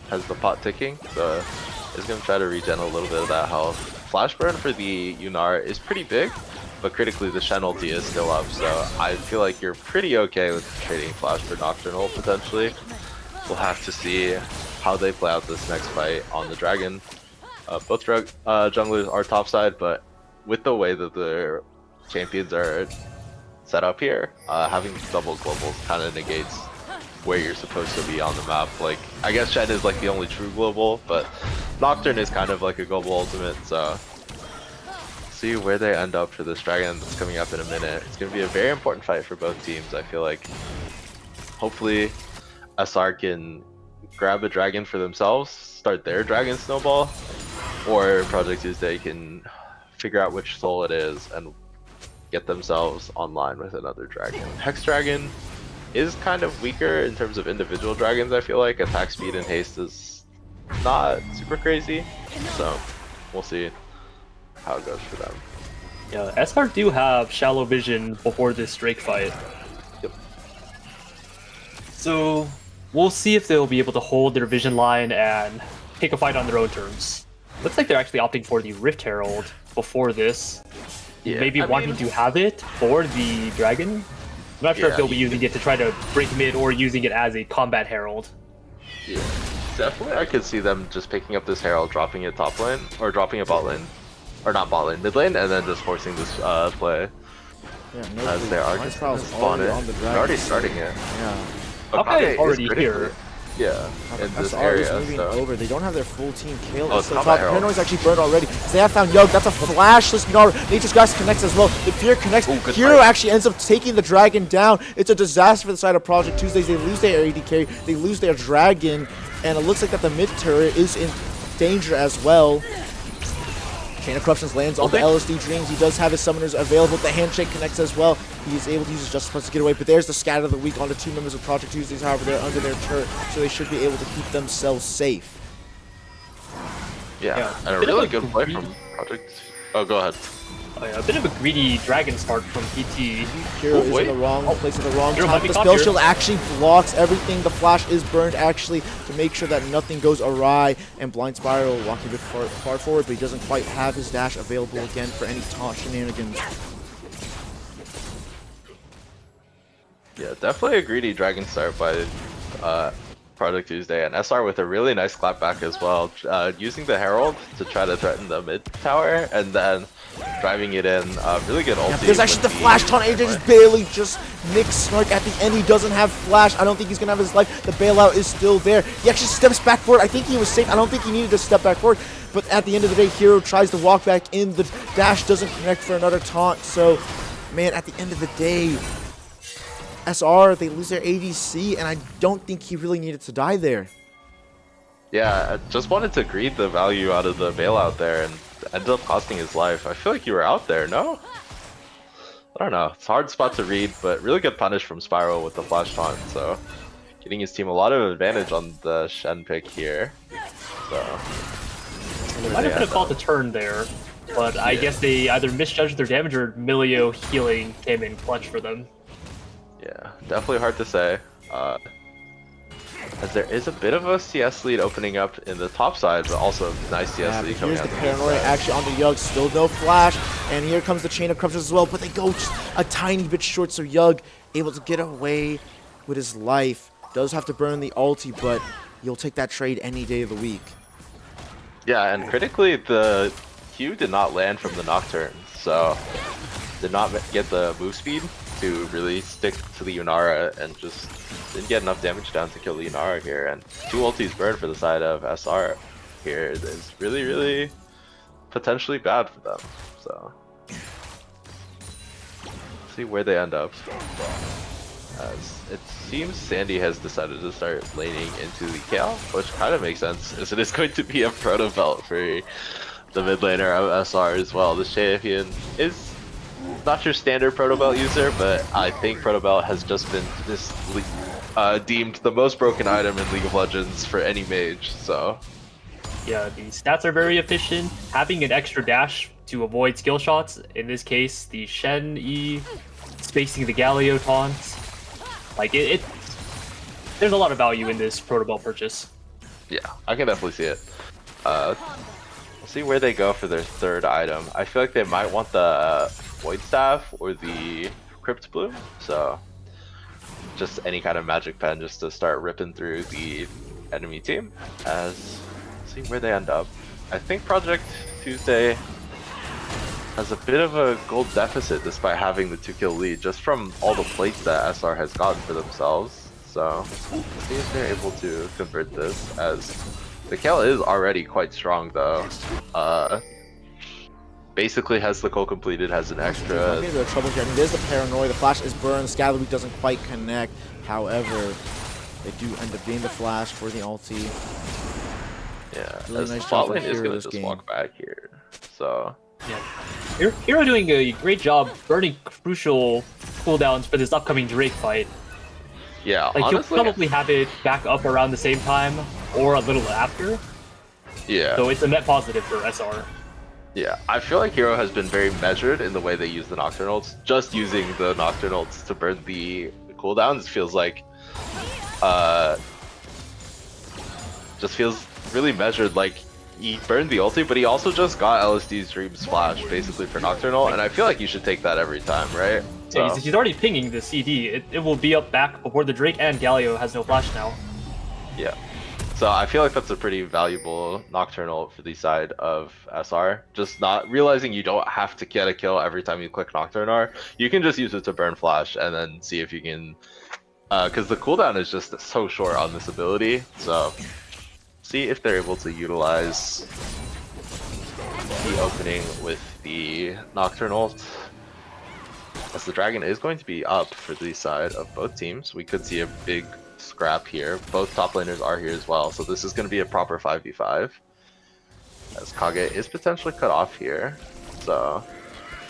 has the pot ticking, so is gonna try to regen a little bit of that health. Flash burn for the Yunara is pretty big, but critically the Shen ulti is still up, so I feel like you're pretty okay with trading flash for Nocturnal potentially. We'll have to see how they play out this next fight on the Dragon. Both junglers are topside, but with the way that the champions are set up here, having double globals kind of negates where you're supposed to be on the map. Like, I guess Shen is like the only true global, but Nocturne is kind of like a global ultimate, so see where they end up for this Dragon that's coming up in a minute. It's going to be a very important fight for both teams, I feel like. hopefully SR can grab a dragon for themselves, start their dragon snowball, or Project Tuesday can figure out which soul it is and get themselves online with another dragon. Hex Dragon is kind of weaker in terms of individual dragons, I feel like. Attack speed and haste is not super crazy, so we'll see how it goes for them. Yeah, SR do have shallow vision before this Drake fight. Yep. So we'll see if they'll be able to hold their vision line and take a fight on their own terms. Looks like they're actually opting for the Rift Herald before this. Yeah, Maybe I wanting mean, to have it for the dragon. I'm not sure if Yeah, they'll be using it to try to break mid or using it as a combat herald. yeah, definitely I could see them just picking up this Herald, dropping it top lane, or dropping it bot lane. Or not bot lane, mid lane, and then just forcing this play. Yeah, no, As they are Blind just Spiral's spawn it. on the They're dragon. already starting it. Yeah. Okay, is already critically- here. Yeah, in this SR area, is moving so. over. They don't have their full team killed. Oh, it's So Combat top Herald. Paranoid's actually burned already. So they have found Yug. That's a flashless Gnar. Nature's Grass connects as well. The Fear connects. Ooh, good Hero fight. actually ends up taking the dragon down. It's a disaster for the side of Project Tuesdays. They lose their AD carry. They lose their dragon. And it looks like that the mid turret is in danger as well. Chain of Corruptions lands on the LSD Dreams. He does have his summoners available. The handshake connects as well. He is able to use his Justice Plus to get away. But there's the scatter of the week on the two members of Project Tuesdays. However, they're under their turret, so they should be able to keep themselves safe. Yeah, Yeah. and a Bit of really a good play greedy- from Project. Oh, go ahead. Oh, yeah, a bit of a greedy dragon start from PT. Hero Oh, is wait. in the wrong place at the wrong Hero time. might be The caught spell here. shield actually blocks everything. The flash is burned actually to make sure that nothing goes awry. And Blind Spiral walking a bit far forward, but he doesn't quite have his dash available again for any taunt shenanigans. Yeah, definitely a greedy dragon start by Project Tuesday, and SR with a really nice clapback as well, using the Herald to try to threaten the mid tower, and then driving it in. Really good ulti. Yeah, there's actually the with flash taunt. AJ just barely just nicks Snark at the end. He doesn't have flash. I don't think he's gonna have his life. The bailout is still there. He actually steps back forward. I think he was safe. I don't think he needed to step back forward. But at the end of the day, Hero tries to walk back in. The dash doesn't connect for another taunt. So, man, at the end of the day, SR, they lose their ADC, and I don't think he really needed to die there. Yeah, I just wanted to greed the value out of the bailout there, and ended up costing his life. I feel like you were out there, no? I don't know. It's a hard spot to read, but really good punish from Spiral with the flash taunt, so getting his team a lot of advantage on the Shen pick here. So They might have been a call to turn there, but I guess they either misjudged their damage or Milio healing came in clutch for them. yeah, definitely hard to say. As there is a bit of a CS lead opening up in the top side, but also nice CS Yeah, lead but coming here's out the the mid Paranoia side. actually on the Yug. Still no flash. And here comes the Chain of Corruptions as well. But they go just a tiny bit short. So Yug able to get away with his life. Does have to burn the ulti, but you'll take that trade any day of the week. Yeah, and critically, the Q did not land from the Nocturne, so did not get the move speed to really stick to the Yunara, and just didn't get enough damage down to kill the Yunara here. And 2 ultis burned for the side of SR here is really, really potentially bad for them. So see where they end up. As it seems Sandy has decided to start laning into the Kale, which kind of makes sense, as it is going to be a proto belt for the mid laner of SR as well. This champion is not your standard proto belt user, but I think proto belt has just been deemed the most broken item in League of Legends for any mage. So Yeah, the stats are very efficient. Having an extra dash to avoid skill shots, in this case, the Shen E, spacing the Galio taunts. Like, there's a lot of value in this proto belt purchase. yeah, I can definitely see it. We'll see where they go for their third item. I feel like they might want the Void Staff or the Crypt Bloom, so just any kind of magic pen just to start ripping through the enemy team. As see where they end up. I think Project Tuesday has a bit of a gold deficit despite having the 2-kill lead, just from all the plates that SR has gotten for themselves. So let's see if they're able to convert this, as the Kale is already quite strong though. basically has the goal completed, has an There's extra. a bit of trouble here. I mean, there's the paranoia. The flash is burned. The Scatterweek doesn't quite connect. However, they do end up getting the flash for the ulti. Yeah, Really as nice the job bot from lane is Hero going to this just game. walk back here. So, Yeah. Hero doing a great job burning crucial cooldowns for this upcoming Drake fight. yeah, Like, honestly, you'll probably have it back up around the same time or a little after. yeah. So it's a net positive for SR. Yeah, I feel like Hero has been very measured in the way they use the Nocturnals. Just using the Nocturnals to burn the cooldowns feels like, just feels really measured. Like, he burned the ulti, but he also just got LSD's Dream Splash basically for Nocturnal, and I feel like you should take that every time, right? Yeah, he's already pinging the CD. It will be up back before the Drake, and Galio has no flash now. Yeah. So I feel like that's a pretty valuable Nocturnal for the side of SR. Just not realizing you don't have to get a kill every time you click Nocturne. You can just use it to burn flash and then see if you can, because the cooldown is just so short on this ability. So see if they're able to utilize the opening with the Nocturnal. As the dragon is going to be up for the side of both teams, we could see a big scrap here. Both top laners are here as well, so this is going to be a proper 5v5. As Kage is potentially cut off here, so...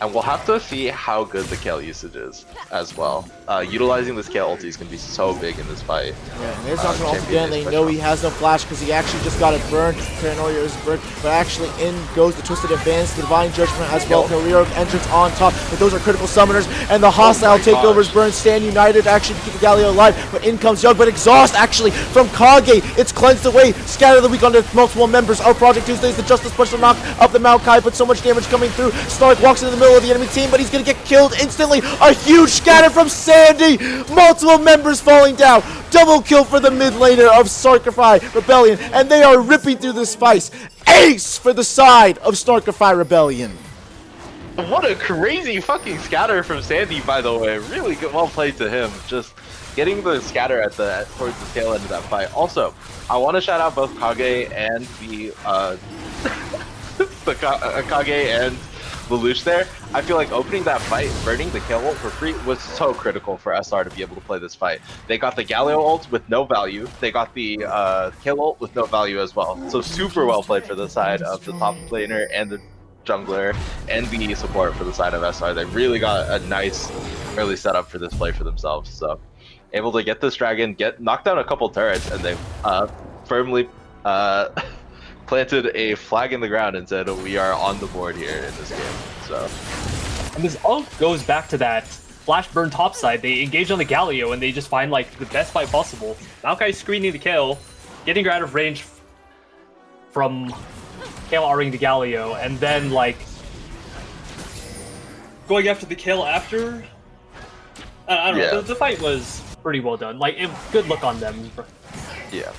And we'll have to see how good the Kale usage is as well. Utilizing this Kale ulti is going to be so big in this fight. Yeah, and there's not going to Champion again. is They know special. he has no flash because he actually just got it burned. Paranoia is burned, but actually in goes the Twisted Advance, the Divine Judgment as well. Heroic entrance on top, but those are critical summoners, and the hostile takeovers burn. Stand United actually to keep the Galio alive, but in comes Young, but exhaust actually from Kage. It's cleansed away. Scatter the weak under multiple members of Project Tuesdays. The Justice push to knock up the Maokai, but so much damage coming through. Snark walks into the middle of the enemy team, but he's gonna get killed instantly. A huge scatter from Sandy. Multiple members falling down. Double kill for the mid laner of Snarkify Rebellion, and they are ripping through this fight. Ace for the side of Snarkify Rebellion. What a crazy fucking scatter from Sandy, by the way. Really good, well played to him. Just getting the scatter at towards the tail end of that fight. Also, I want to shout out both Kage and the Kage and Lelouch there. I feel like opening that fight, burning the kill ult for free was so critical for SR to be able to play this fight. They got the Galio ult with no value. They got the kill ult with no value as well. So super well played for the side of the top laner and the jungler and the support for the side of SR. They really got a nice early setup for this play for themselves. So able to get this dragon, knock down a couple turrets, and they firmly planted a flag in the ground and said, we are on the board here in this game. So, And this all goes back to that flash burn topside. They engage on the Galio and they just find like the best fight possible. Maokai screening the kill, getting her out of range from Kale R-ing the Galio, and then like going after the kill after. I don't know. The fight was pretty well done. Like, good look on them. yeah.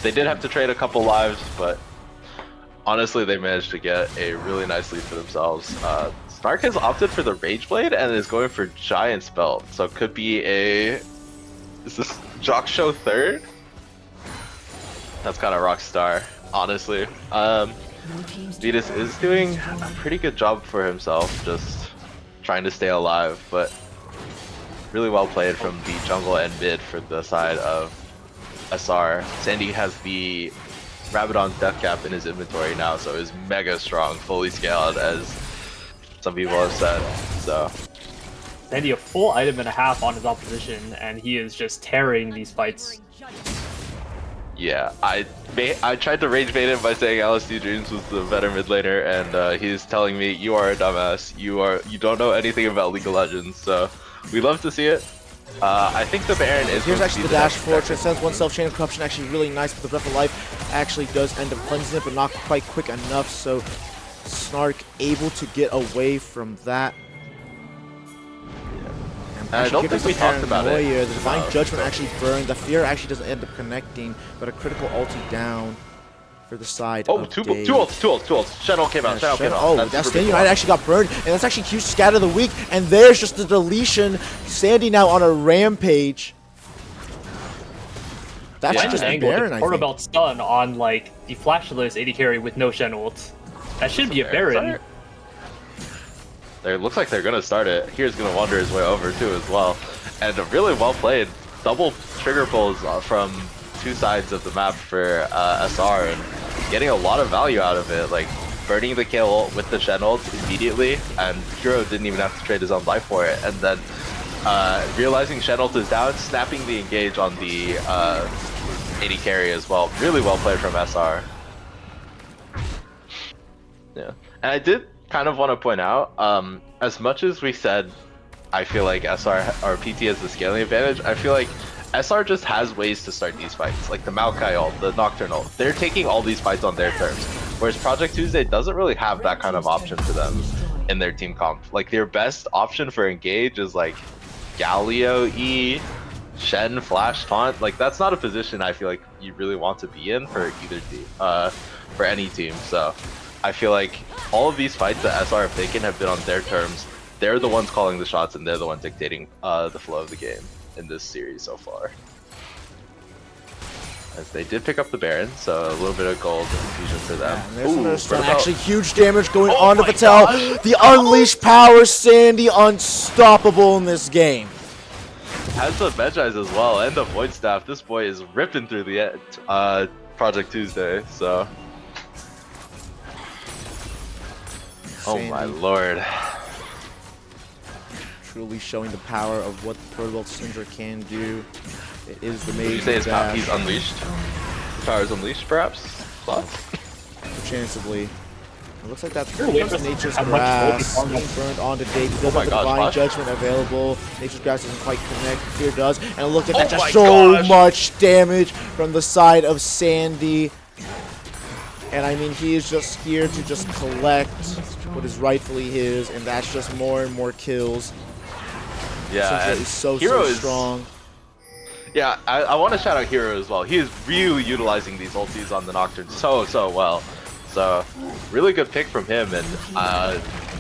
They did have to trade a couple lives, but honestly, they managed to get a really nice lead for themselves. Snark has opted for the Rage Blade and is going for Giant's Belt, so it could be a... Is this Jock Show third? That's kind of Rockstar, honestly. Vitas is doing a pretty good job for himself, just trying to stay alive, but really well played from the jungle and mid for the side of SR. Sandy has the Rabadon's Death Cap in his inventory now, so is mega strong, fully scaled, as some people have said. So Sandy a full item and a half on his opposition, and he is just tearing these fights. yeah, I tried to rage bait him by saying LSD Dreams was the better mid laner, and he's telling me, you are a dumbass. You don't know anything about League of Legends. So we love to see it. I think the Baron is. Here's going to actually be the dash next fortress. Sends one self chain of corruption, actually really nice, but the breath of life actually does end up cleansing it, but not quite quick enough. So Snark able to get away from that. And I don't actually think gives we the talked about it. paranoia. The Divine Judgment actually burned. The Fear actually doesn't end up connecting, but a critical ulti down for the side Oh, of two Dave. ults. Shadow came out. Shadow came out. Oh, That's that super Stand cool. United actually got burned, and that's actually huge scatter of the week. And there's just the deletion. Sandy now on a rampage. That's Yeah, just an a angle Baron, to I Portal think. Belt stun on like the flashless AD carry with no Shen ult. That should be a Baron. It looks like they're gonna start it. Here's gonna wander his way over too as well, and a really well played double trigger pulls from two sides of the map for SR, and getting a lot of value out of it. Like burning the kill with the Shen ult immediately, and Hero didn't even have to trade his own life for it, and then realizing Shen ult is down, snapping the engage on the AD carry as well. Really well played from SR. Yeah, and I did kind of want to point out, as much as we said, I feel like SR or PT has the scaling advantage, I feel like SR just has ways to start these fights, like the Maokai ult, the Nocturnal. They're taking all these fights on their terms, whereas Project Tuesday doesn't really have that kind of option for them in their team comp. Like their best option for engage is like Galio E, Shen Flash Taunt. Like that's not a position I feel like you really want to be in for either team, for any team. So I feel like all of these fights that SR have taken have been on their terms. They're the ones calling the shots, and they're the ones dictating the flow of the game in this series so far. As they did pick up the Baron, so a little bit of gold infusion for them. And there's another stun. Roosevelt. Actually, huge damage going Oh on to my Patel. gosh. The Unleashed Power, Sandy, unstoppable in this game. Has the Medjais as well, and the Void Staff. This boy is ripping through the Project Tuesday, so. Oh my Sandy lord. truly showing the power of what the Protobelt Syndra can do. It is the Would major you say dash. he's unleashed? His power is unleashed, perhaps? Thoughts? Chancellably. It looks like that's Sure, wait for Nature's how much Grass gold being is burned onto Dave. He does my have the gosh, Divine Flash. Judgment available. Nature's Grass doesn't quite connect. Fear does. And look at Oh that, my just so gosh. much damage from the side of Sandy. And I mean, he is just here to just collect what is rightfully his, and that's just more and more kills. Yeah, Syndra and is so Hero is strong. Yeah, I want to shout out Hero as well. He is really utilizing these ultis on the Nocturne so well. So, really good pick from him, and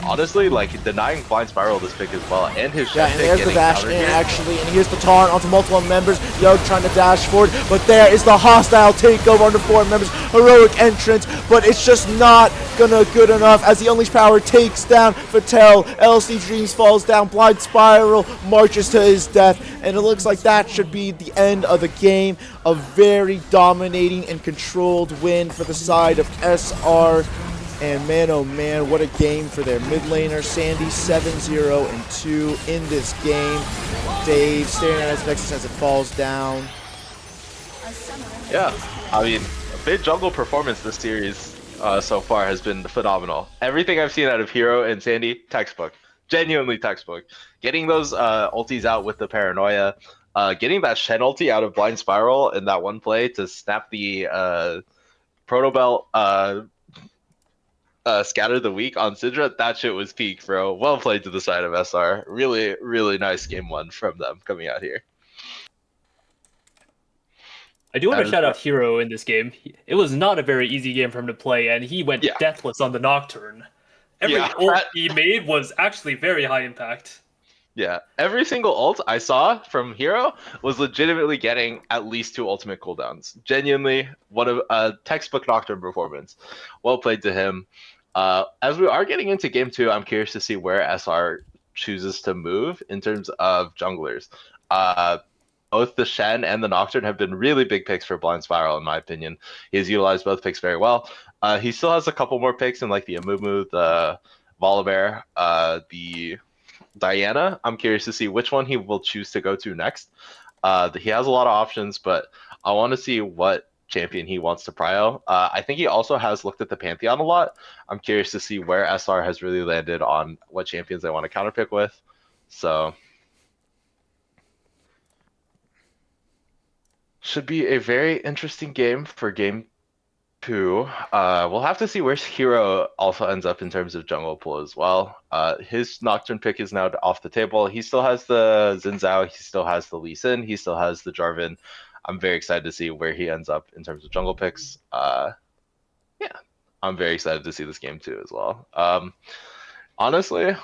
honestly, like, denying Blind Spiral this pick as well, and his Yeah, Shen and pick there's the getting dash countered in here. actually, and here's the taunt onto multiple members. Yo trying to dash forward, but there is the hostile takeover under 4 members. Heroic entrance, but it's just not gonna good enough as the Unleashed Power takes down Patel. LC Dreams falls down, Blind Spiral marches to his death, and it looks like that should be the end of the game. A very dominating and controlled win for the side of SR. And man, oh man, what a game for their mid laner. Sandy 7-0-2 in this game. Dave staring at his Nexus as it falls down. Yeah, I mean, a big jungle performance this series so far has been phenomenal. Everything I've seen out of Hero and Sandy, textbook. Genuinely textbook. Getting those ultis out with the Paranoia, getting that Shen ulti out of Blind Spiral in that one play to snap the Protobelt Scatter the Weak on Syndra, that shit was peak, bro. Well played to the side of SR. Really, really nice game one from them coming out here. I do want That to is shout out right. Hero in this game. It was not a very easy game for him to play, and he went Yeah. deathless on the Nocturne. Every Yeah, ult that- he made was actually very high impact. Yeah, every single ult I saw from Hero was legitimately getting at least 2 ultimate cooldowns. Genuinely, one of a textbook Nocturne performance. Well played to him. As we are getting into game 2, I'm curious to see where SR chooses to move in terms of junglers. Both the Shen and the Nocturne have been really big picks for Blind Spiral, in my opinion. He's utilized both picks very well. He still has a couple more picks in like the Amumu, the Volibear, the Diana. I'm curious to see which one he will choose to go to next. He has a lot of options, but I want to see what champion he wants to prio. I think he also has looked at the Pantheon a lot. I'm curious to see where SR has really landed on what champions they want to counterpick with. So should be a very interesting game for game 2. We'll have to see where Hero also ends up in terms of jungle pool as well. His Nocturne pick is now off the table. He still has the Xin Zhao, he still has the Lee Sin, he still has the Jarvan. I'm very excited to see where he ends up in terms of jungle picks. Yeah, I'm very excited to see this game too as well. Honestly,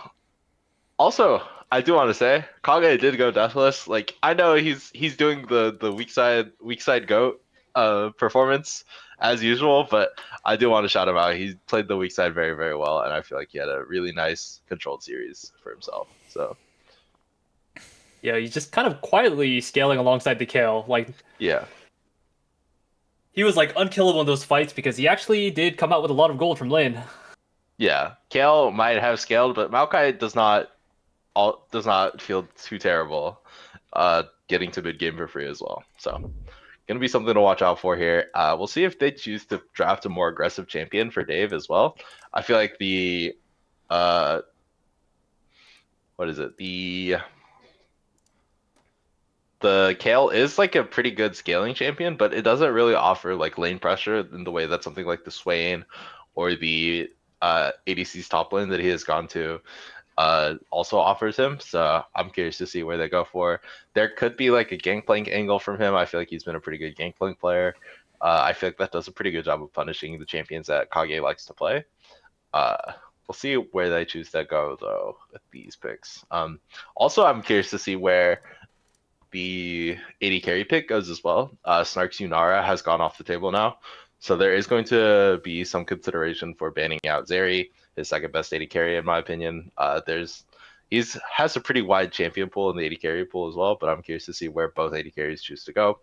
also, I do want to say Kage did go deathless. Like, I know he's doing the weak side goat performance as usual, but I do want to shout him out. He played the weak side very, very well, and I feel like he had a really nice controlled series for himself. So Yeah, he's just kind of quietly scaling alongside the Kale. Like, yeah, he was like unkillable in those fights because he actually did come out with a lot of gold from lane. yeah. Kale might have scaled, but Maokai does not feel too terrible. Getting to mid game for free as well. So gonna be something to watch out for here. We'll see if they choose to draft a more aggressive champion for Dave as well. I feel like the what is it? The Kale is like a pretty good scaling champion, but it doesn't really offer like lane pressure in the way that something like the Swain or the ADC's top lane that he has gone to also offers him. So I'm curious to see where they go for. There could be like a gangplank angle from him. I feel like he's been a pretty good gangplank player. I feel like that does a pretty good job of punishing the champions that Kage likes to play. We'll see where they choose to go though with these picks. Also, I'm curious to see where the AD carry pick goes as well. Snark's Yunara has gone off the table now. So there is going to be some consideration for banning out Zeri, his second best AD carry in my opinion. He's has a pretty wide champion pool in the AD carry pool as well, but I'm curious to see where both AD carries choose to go.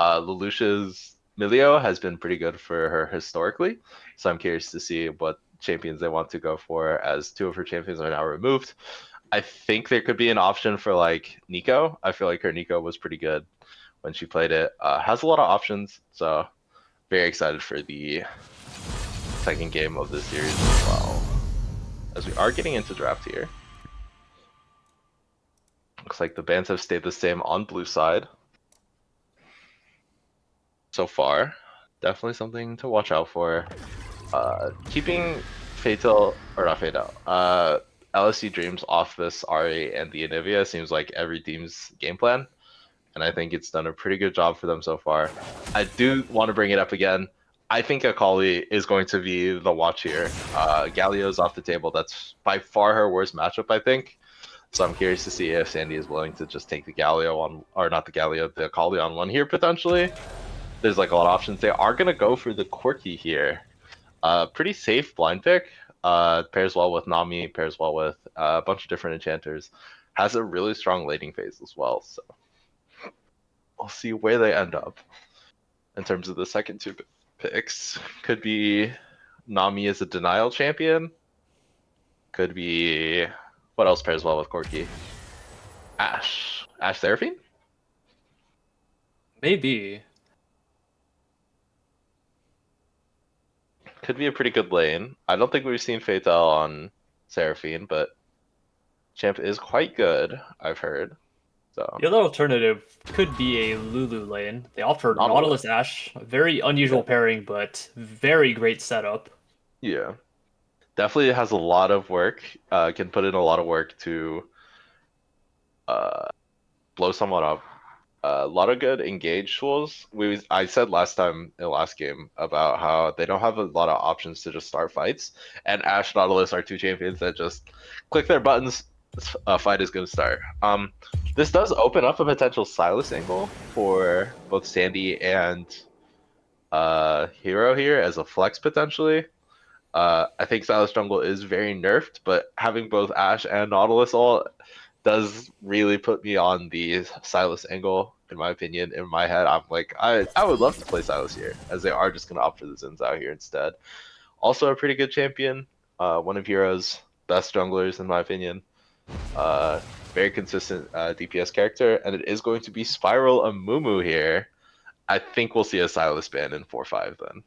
Lelouch's Milio has been pretty good for her historically, so I'm curious to see what champions they want to go for as two of her champions are now removed. I think there could be an option for like Nico. I feel like her Nico was pretty good when she played it. Has a lot of options, so very excited for the second game of this series as well. As we are getting into draft here. Looks like the bans have stayed the same on blue side so far. Definitely something to watch out for. Keeping Fatal, or not Fatal, LSC Dreams off this Ari and the Anivia seems like every team's game plan, and I think it's done a pretty good job for them so far. I do want to bring it up again. I think Akali is going to be the watch here. Galio's off the table. That's by far her worst matchup, I think. So I'm curious to see if Sandy is willing to just take the Galio on, or not the Galio, the Akali on one here potentially. There's like a lot of options. They are going to go for the Quirky here. Pretty safe blind pick. Pairs well with Nami, pairs well with a bunch of different enchanters. Has a really strong laning phase as well. So we'll see where they end up in terms of the second two picks. Could be Nami as a denial champion. Could be what else pairs well with Corki? Ashe Seraphine? Maybe. Could be a pretty good lane. I don't think we've seen Fatal on Seraphine, but Champ is quite good, I've heard. So The other alternative could be a Lulu lane. They offer Nautilus Ashe, a very unusual pairing, but very great setup. yeah, definitely has a lot of work. Can put in a lot of work to blow someone up. A lot of good engage tools. I said last time in the last game about how they don't have a lot of options to just start fights, and Ashe Nautilus are two champions that just click their buttons, a fight is going to start. This does open up a potential Sylas angle for both Sandy and Hero here as a flex potentially. I think Sylas jungle is very nerfed, but having both Ashe and Nautilus all does really put me on the Sylas angle, in my opinion. In my head, I'm like, I would love to play Sylas here, as they are just going to opt for the Zins out here instead. Also a pretty good champion, one of Hero's best junglers, in my opinion. Very consistent DPS character, and it is going to be Spiral Amumu here. I think we'll see a Sylas ban in 4-5 then.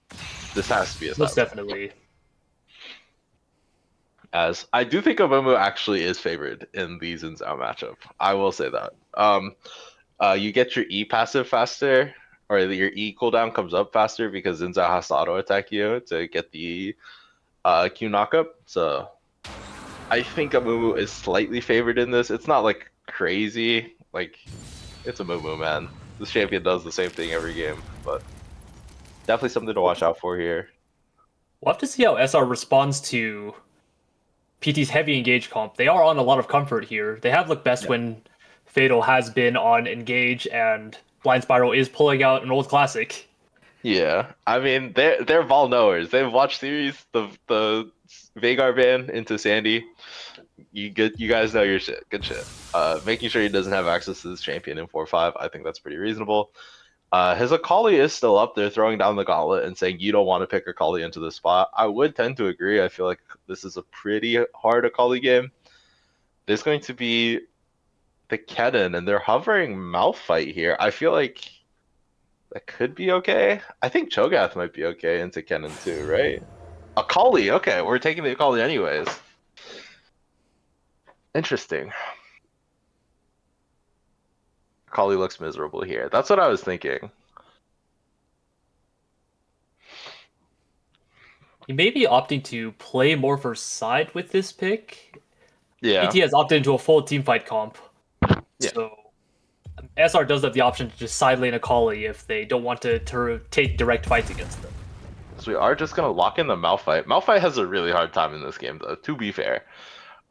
This has to be a Sylas. Most definitely. As I do think Amumu actually is favored in the Xin Zhao matchup. I will say that. You get your E passive faster, or your E cooldown comes up faster because Xin Zhao has to auto attack you to get the Q knockup. So I think Amumu is slightly favored in this. It's not like crazy. Like, it's Amumu, man. This champion does the same thing every game, but definitely something to watch out for here. We'll have to see how SR responds to PT's heavy engage comp. They are on a lot of comfort here. They have looked best when Fatal has been on engage and Blind Spiral is pulling out an old classic. Yeah, I mean they're ball knowers. They've watched series, the Vagar ban into Sandy. You guys know your shit. Good shit. Making sure he doesn't have access to this champion in 4-5, I think that's pretty reasonable. His Akali is still up there throwing down the gauntlet and saying you don't want to pick Akali into the spot. I would tend to agree. I feel like this is a pretty hard Akali game. There's going to be the Kennen, and they're hovering Malphite here. I feel like that could be okay. I think Cho'Gath might be okay into Kennen too, right? Akali, okay, we're taking the Akali anyways. Interesting. Akali looks miserable here. That's what I was thinking. He may be opting to play more for side with this pick. Yeah, PT has opted into a full team fight comp. Yeah. So SR does have the option to just side lane Akali if they don't want to take direct fights against them. so we are just gonna lock in the Malphite. Malphite has a really hard time in this game, though. To be fair,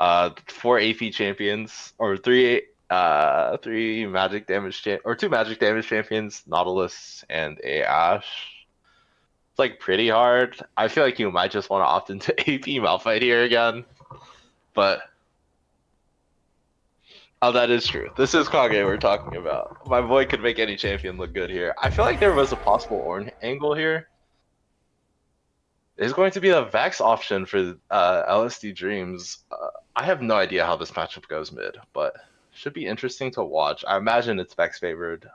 4 AP champions or three magic damage or 2 magic damage champions, Nautilus and a Ashe. It's like pretty hard. I feel like you might just want to opt into AP Malphite here again, but oh, that is true. This is Kage we're talking about. My boy could make any champion look good here. I feel like there was a possible Ornn angle here. There's going to be a Vex option for LSD Dreams. I have no idea how this matchup goes mid, but should be interesting to watch. I imagine it's Vex favored.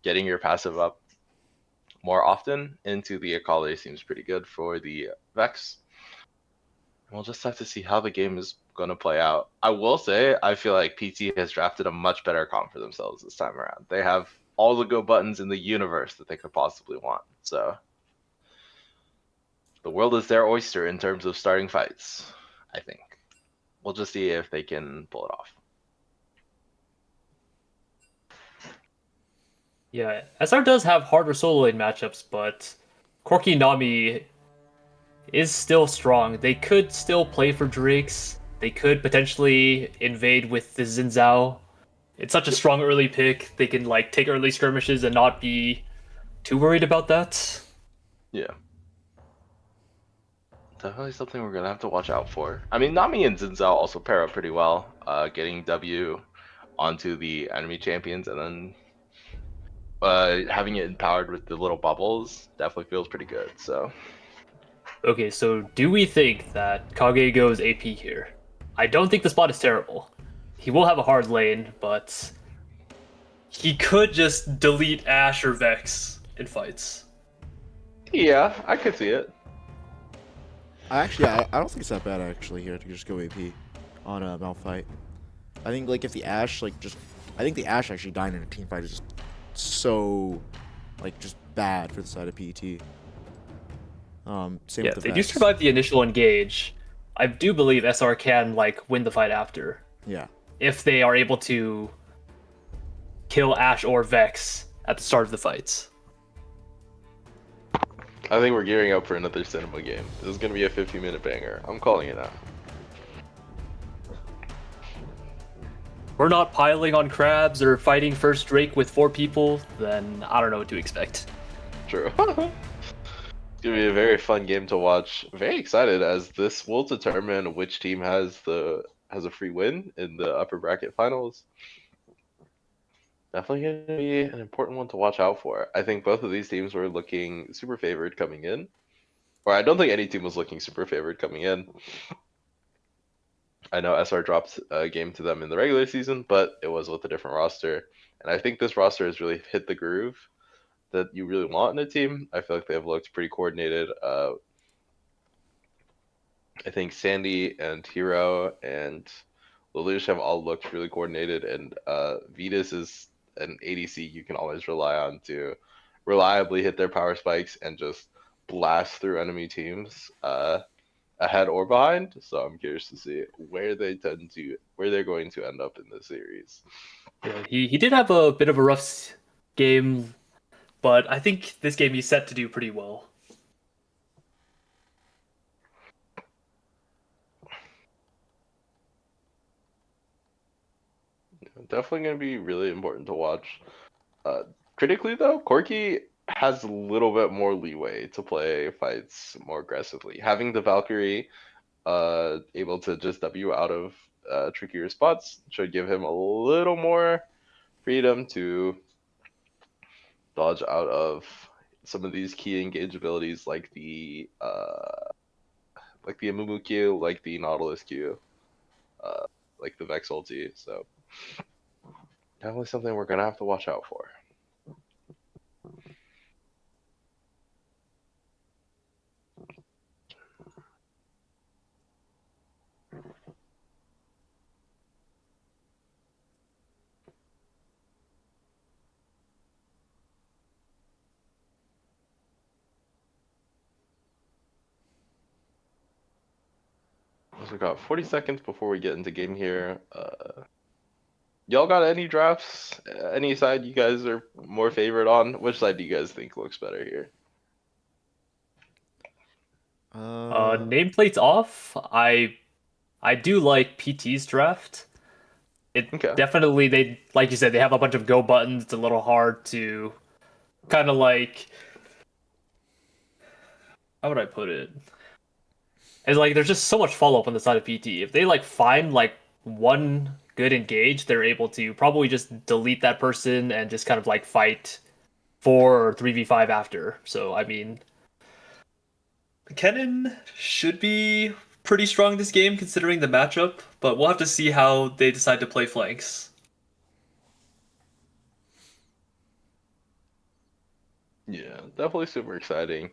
Getting your passive up more often into the Akali seems pretty good for the Vex. We'll just have to see how the game is going to play out. I will say, I feel like PT has drafted a much better comp for themselves this time around. They have all the go buttons in the universe that they could possibly want. So the world is their oyster in terms of starting fights, I think. We'll just see if they can pull it off. Yeah, SR does have harder solo lane matchups, but Corki Nami is still strong. They could still play for Drakes. They could potentially invade with the Xin Zhao. It's such a strong early pick. They can like take early skirmishes and not be too worried about that. Yeah. Definitely something we're gonna have to watch out for. I mean, Nami and Xin Zhao also pair up pretty well. Getting W onto the enemy champions and then having it empowered with the little bubbles definitely feels pretty good. So Okay, so do we think that Kage goes AP here? I don't think the spot is terrible. He will have a hard lane, but he could just delete Ashe or Vex in fights. yeah, I could see it. I don't think it's that bad actually here to just go AP on a Malphite. I think like if the Ashe I think the Ashe actually dying in a team fight is just so like just bad for the side of PT. Same Yeah, with the they do Vex. survive the initial engage. I do believe SR can like win the fight after Yeah. if they are able to kill Ashe or Vex at the start of the fights. I think we're gearing up for another cinema game. This is gonna be a 50-minute banger. I'm calling it out. We're not piling on crabs or fighting first Drake with 4 people, then I don't know what to expect. True. It's gonna be a very fun game to watch. Very excited as this will determine which team has a free win in the upper bracket finals. Definitely gonna be an important one to watch out for. I think both of these teams were looking super favored coming in. Or I don't think any team was looking super favored coming in. I know SR dropped a game to them in the regular season, but it was with a different roster. And I think this roster has really hit the groove that you really want in a team. I feel like they have looked pretty coordinated. I think Sandy and Hero and Lelouch have all looked really coordinated, and Vetus is an ADC you can always rely on to reliably hit their power spikes and just blast through enemy teams ahead or behind. So I'm curious to see where they're going to end up in this series. Yeah, he did have a bit of a rough game, but I think this game he's set to do pretty well. Definitely going to be really important to watch. Critically though, Corki has a little bit more leeway to play fights more aggressively. Having the Valkyrie able to just W out of trickier spots should give him a little more freedom to dodge out of some of these key engage abilities like the Amumu Q, like the Nautilus Q, like the Vex ulti. So definitely something we're gonna have to watch out for. So we got 40 seconds before we get into game here. Y'all got any drafts? Any side you guys are more favorite on? Which side do you guys think looks better here? Nameplates off. I do like PT's draft. It Okay. definitely, they, like you said, they have a bunch of go buttons. It's a little hard to kind of like, how would I put it? It's like there's just so much follow up on the side of PT. If they like find like one good engage, they're able to probably just delete that person and just kind of like fight 4 or 3v5 after. So I mean, Kennen should be pretty strong this game considering the matchup, but we'll have to see how they decide to play flanks. Yeah, definitely super exciting.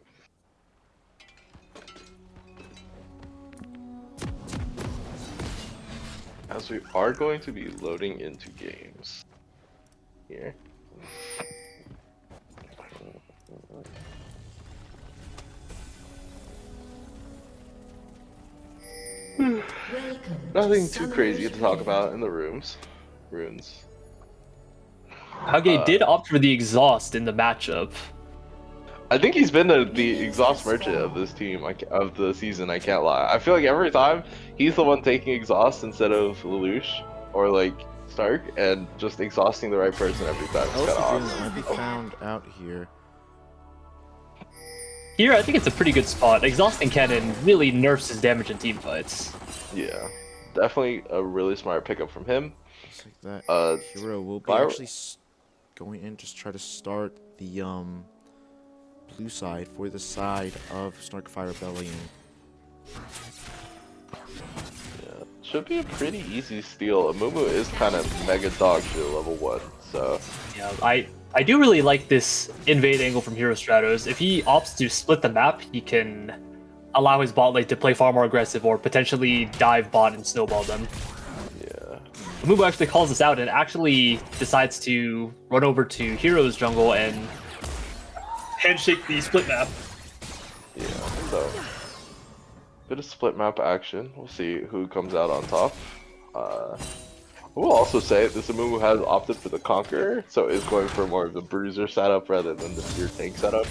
As we are going to be loading into games here. Welcome. Nothing to too Summoner's crazy to talk Rift. about in the runes. Hage did opt for the exhaust in the matchup. I think he's been the exhaust merchant of this team, of the season. I can't lie. I feel like every time he's the one taking exhaust instead of Lelouch or like Stark, and just exhausting the right person every time. It's kind of LC awesome. might be found out here. Here, I think it's a pretty good spot. Exhausting Kennen really nerfs his damage in team fights. Yeah, definitely a really smart pickup from him. Looks like that hero will be Fire- actually going in, just try to start the blue side for the side of Snarkify Rebellion. Yeah, should be a pretty easy steal. Amumu is kind of mega dog shit level 1, so Yeah, I do really like this invade angle from Hero Stratos. If he opts to split the map, he can allow his bot lane to play far more aggressive or potentially dive bot and snowball them. yeah. Mumu actually calls this out and actually decides to run over to Hero's jungle and handshake the split map. Yeah, so bit of split map action. We'll see who comes out on top. We'll also say this Amumu has opted for the Conqueror, so is going for more of the Bruiser setup rather than the pure tank setup.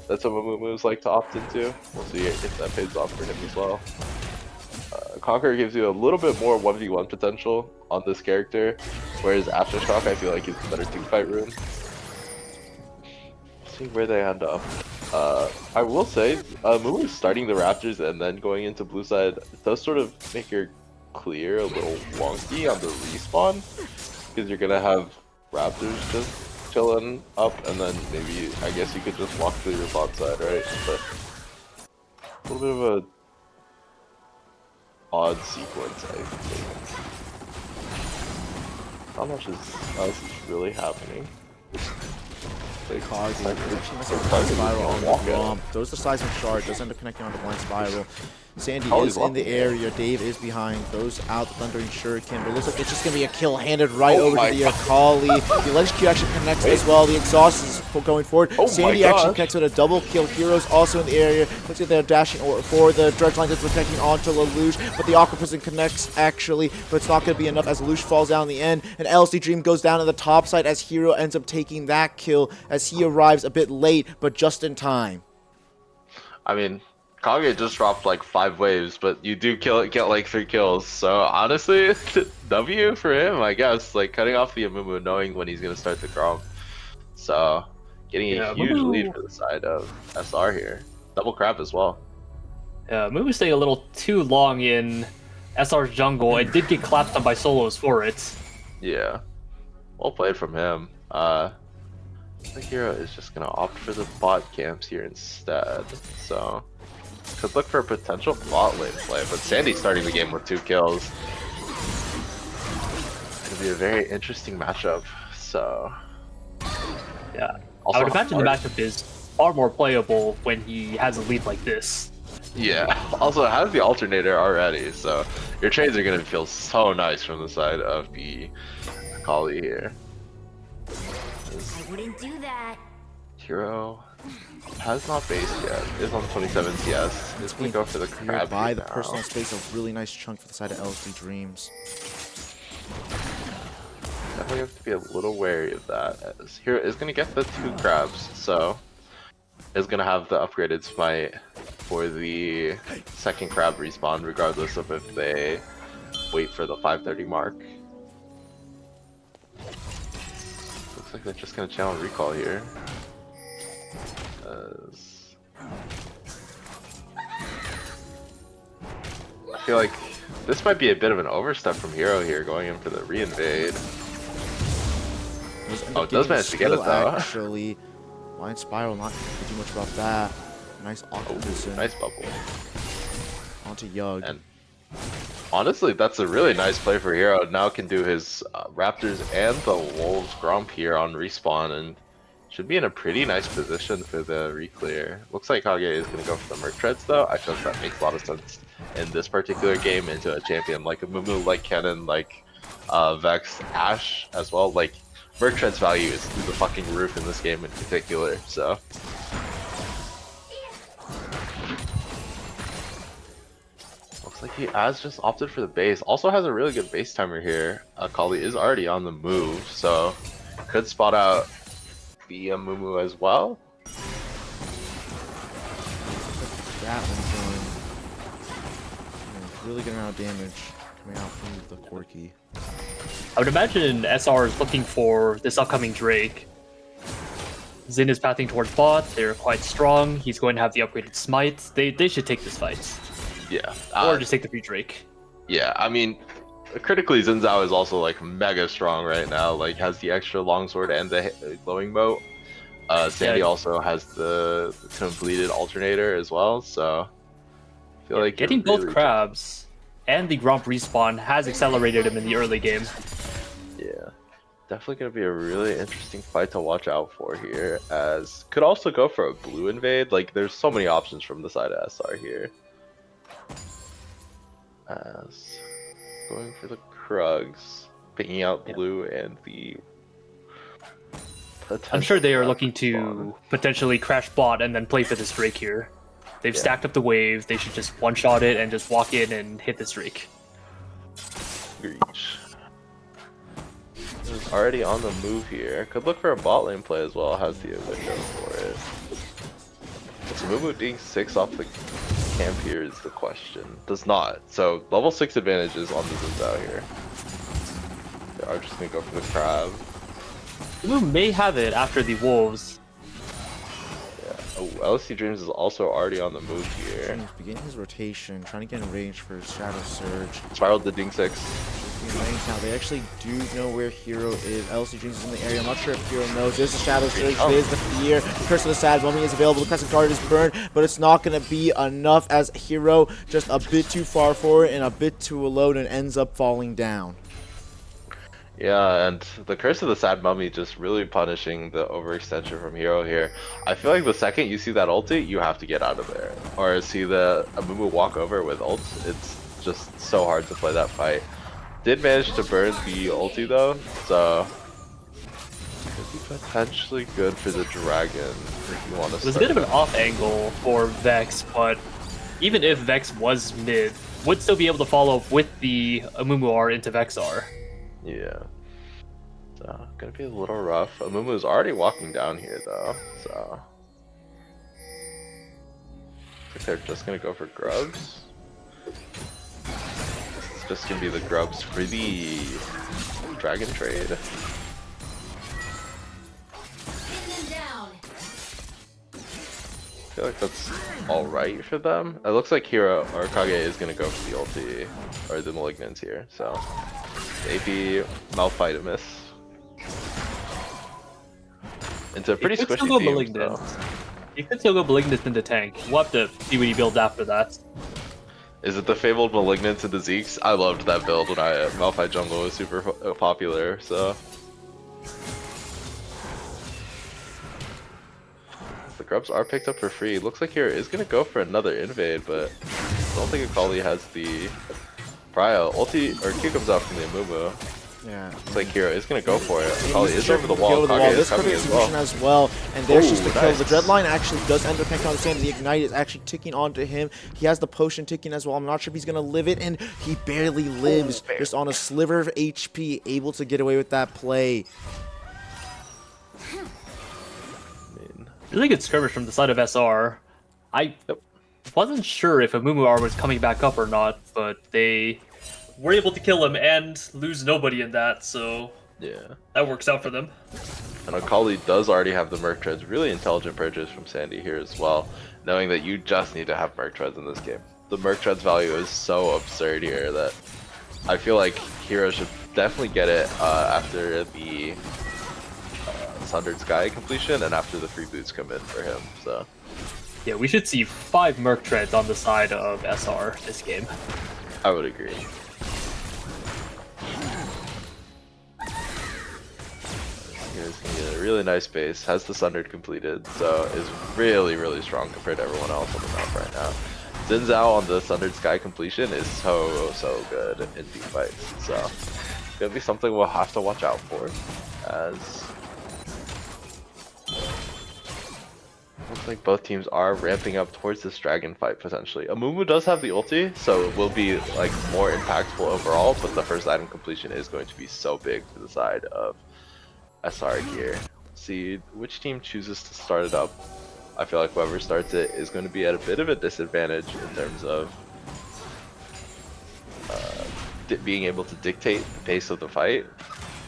That's what Amumu's like to opt into. We'll see if that pays off for him as well. Conqueror gives you a little bit more 1v1 potential on this character, whereas Aftershock I feel like is a better teamfight rune. See where they end up. I will say, Mumu is starting the Raptors and then going into blue side does sort of make your clear a little wonky on the respawn, because you're gonna have Raptors just chilling up, and then maybe I guess you could just walk through your bot side, right? But a little bit of a odd sequence, I think. How much else is really happening? Kage actually messing with Blind Spiral on the romp. Throws the Seismic Shard, does end up connecting onto Blind Spiral. Sandy is in the area, Dave is behind, throws out the Thundering Shuriken, but it looks like it's just going to be a kill handed right over to the Akali. The Ledge Q actually connects as well, the Exhaust is going forward. Sandy actually connects with a double kill. Heroes also in the area. Looks like they're dashing for the Dredge Lines, it's protecting onto Lelouch, but the Aqua Prison connects actually, but it's not going to be enough as Lelouch falls down in the end, and LC Dream goes down to the top side as Hero ends up taking that kill as he arrives a bit late, but just in time. I mean, Kage just dropped like 5 waves, but you do get like 3 kills. So honestly, W for him, I guess. Like cutting off the Amumu, knowing when he's gonna start the Grom. So Getting a Yeah, huge Mumu- lead for the side of SR here. Double crab as well. Mumu staying a little too long in SR's jungle and did get clapped on by solos for it. Yeah. Well played from him. The hero is just gonna opt for the bot camps here instead. So could look for a potential bot lane play, but Sandy's starting the game with 2 kills. It's gonna be a very interesting matchup. So Yeah. also I would imagine the hard- matchup is far more playable when he has a lead like this. Yeah. Also it has the alternator already, so your trades are gonna feel so nice from the side of the Kali here. I wouldn't do that. Hero has not based yet. Is on 27 CS. Is gonna go for the Here crab by here the now. personal space, a really nice chunk for the side of LSD Dreams. Definitely have to be a little wary of that. As Hero is gonna get the 2 crabs, so is gonna have the upgraded smite for the second crab respawn, regardless of if they wait for the 5:30 mark. Looks like they're just gonna channel recall here. I feel like this might be a bit of an overstep from Hero here, going in for the reinvade. Oh, it does manage to get it though. Actually, Line Spiral, not too much about that. Nice octopus in. Nice bubble. Onto Yug. And honestly, that's a really nice play for Hero. Now can do his Raptors and the Wolves Gromp here on respawn, and should be in a pretty nice position for the reclear. Looks like Kage is going to go for the Merc Treads though. I feel like that makes a lot of sense in this particular game into a champion like a Mumu, like Kennen, like Vex, Ashe as well. Like Merc Treads value is through the fucking roof in this game in particular, so. Looks like he has just opted for the base. Also has a really good base timer here. Kali is already on the move, so could spot out the Mumu as well. That one's going. Really good amount of damage coming out from the Corki. I would imagine SR is looking for this upcoming Drake. Xin is pathing towards bot. They're quite strong. He's going to have the upgraded smite. They should take this fight. Yeah. Or just take the free Drake. Yeah, I mean, critically, Xin Zhao is also like mega strong right now. Like has the extra longsword and the glowing moat. Sandy also has the completed alternator as well. So I feel like Getting you're both really crabs and the Gromp respawn has accelerated him in the early game. Yeah, definitely gonna be a really interesting fight to watch out for here. As could also go for a blue invade. Like there's so many options from the side of SR here. As going for the Krugs, picking out blue and the. I'm sure they are looking to potentially crash bot and then play for this Drake here. They've stacked up the wave. They should just one-shot it and just walk in and hit this Drake. Reach. Is already on the move here. Could look for a bot lane play as well. Has the window for it. Does Mumu being 6 off the camp here is the question. Does not. So level 6 advantages on the Zinzao here. They are just gonna go for the crab. Mumu may have it after the wolves. Yeah. Oh, LSD Dreams is also already on the move here. And he's beginning his rotation, trying to get in range for Shadow Surge. Spiraled the Ding 6. In range now. They actually do know where Hero is. LC Dreams is in the area. I'm not sure if Hero knows. There's the Shadow Surge. There's the Fear. Curse of the Sad Mummy is available. The custom card is burned, but it's not going to be enough as Hero just a bit too far forward and a bit too alone and ends up falling down. Yeah, and the Curse of the Sad Mummy just really punishing the overextension from Hero here. I feel like the second you see that ulti, you have to get out of there. Or see the Amumu walk over with ults, it's just so hard to play that fight. Did manage to burn the ulti though, so could be potentially good for the dragon if you want to. It was a bit of an off angle for Vex, but even if Vex was mid, would still be able to follow with the Amumu R into Vexar. Yeah. So gonna be a little rough. Amumu is already walking down here though, so I think they're just gonna go for grubs. It's just gonna be the grubs for the dragon trade. Pin them down. like that's alright for them. It looks like Hero or Kage is gonna go for the ulti or the Malignants here, so maybe Malphite a miss. Into a pretty He could squishy still go team. Malignant. So. He could still go Malignant into tank. We'll have to see what he builds after that. Is it the fabled Malignant into Zeke's? I loved that build when Malphite Jungle was super popular, so. The grubs are picked up for free. Looks like Hero is gonna go for another invade, but I don't think Akali has the prio. Ulti or Q comes out from the Amumu. Yeah. Looks like Hero is gonna go for it. And Akali he's is over the go wall. to the Kage wall. is This coming perfect as well. execution as well. And there's just the kill. Nice. The Dreadline actually does end up picking on the sand. The Ignite is actually ticking onto him. He has the potion ticking as well. I'm not sure if he's going to live it. And he barely lives. Just on a sliver of HP. Able to get away with that play. Really good skirmish from the side of SR. I wasn't sure if Amumu R was coming back up or not, but they were able to kill him and lose nobody in that, so Yeah. that works out for them. And Akali does already have the Merc Treads. Really intelligent purchase from Sandy here as well. Knowing that you just need to have Merc Treads in this game. The Merc Treads value is so absurd here that I feel like Hero should definitely get it after the Sundered Sky completion and after the free boots come in for him. So Yeah, we should see 5 Merc Treads on the side of SR this game. I would agree. Here's gonna get a really nice base. Has the Sundered completed, so is really, really strong compared to everyone else on the map right now. Xin Zhao on the Sundered Sky completion is so good in team fights. So it's gonna be something we'll have to watch out for. As looks like both teams are ramping up towards this dragon fight potentially. Amumu does have the ulti, so it will be like more impactful overall, but the first item completion is going to be so big for the side of SR here. See which team chooses to start it up. I feel like whoever starts it is going to be at a bit of a disadvantage in terms of being able to dictate the pace of the fight.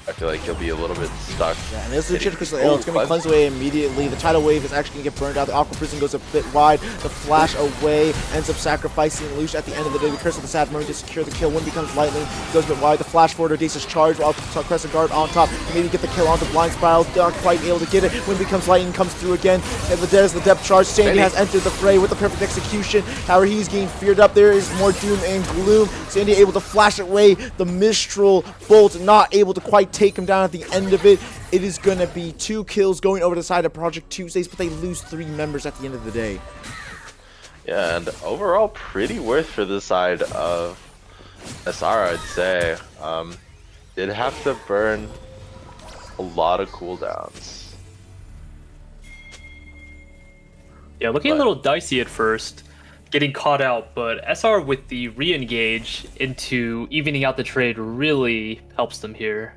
I feel like he'll be a little bit stuck. Yeah, and this is the Crystal Arrow. It's going to be cleansed away immediately. The Tidal Wave is actually going to get burned out. The Aqua Prison goes a bit wide. The Flash away ends up sacrificing Lush at the end of the day. The Curse of the Sad Murray to secure the kill. Wind becomes Lightning. Goes a bit wide. The Flash forward Audacious Charge while Crescent Guard on top. Maybe get the kill on the Blind Spiral. Not quite able to get it. Wind becomes Lightning. Comes through again. And there's the Depth Charge. Sandy has entered the fray with the perfect execution. However, he's getting feared up. There is more Doom and Gloom. Sandy able to flash away. The Mistral Bolt not able to quite take him down at the end of it. It is going to be 2 kills going over the side of Project Tuesdays, but they lose 3 members at the end of the day. Yeah, and overall pretty worth for the side of SR, I'd say. Did have to burn a lot of cooldowns. Yeah, looking a little dicey at first, getting caught out, but SR with the re-engage into evening out the trade really helps them here.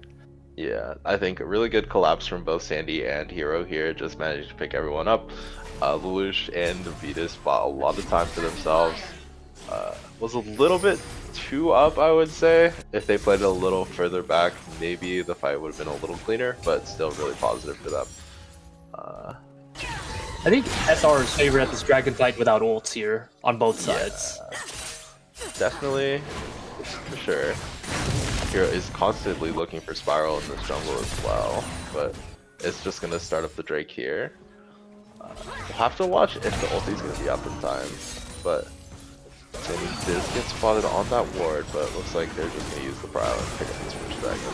Yeah, I think a really good collapse from both Sandy and Hero here, just managed to pick everyone up. Lelouch and Vitas bought a lot of time for themselves. Was a little bit too up, I would say. If they played a little further back, maybe the fight would have been a little cleaner, but still really positive for them. I think SR is favored at this dragon fight without ults here on both sides. Definitely, for sure. Hero is constantly looking for Spiral in this jungle as well, but it's just going to start up the Drake here. We'll have to watch if the ulti is going to be up in time, but Sandy does get spotted on that ward, but it looks like they're just going to use the Prio and pick up this first dragon.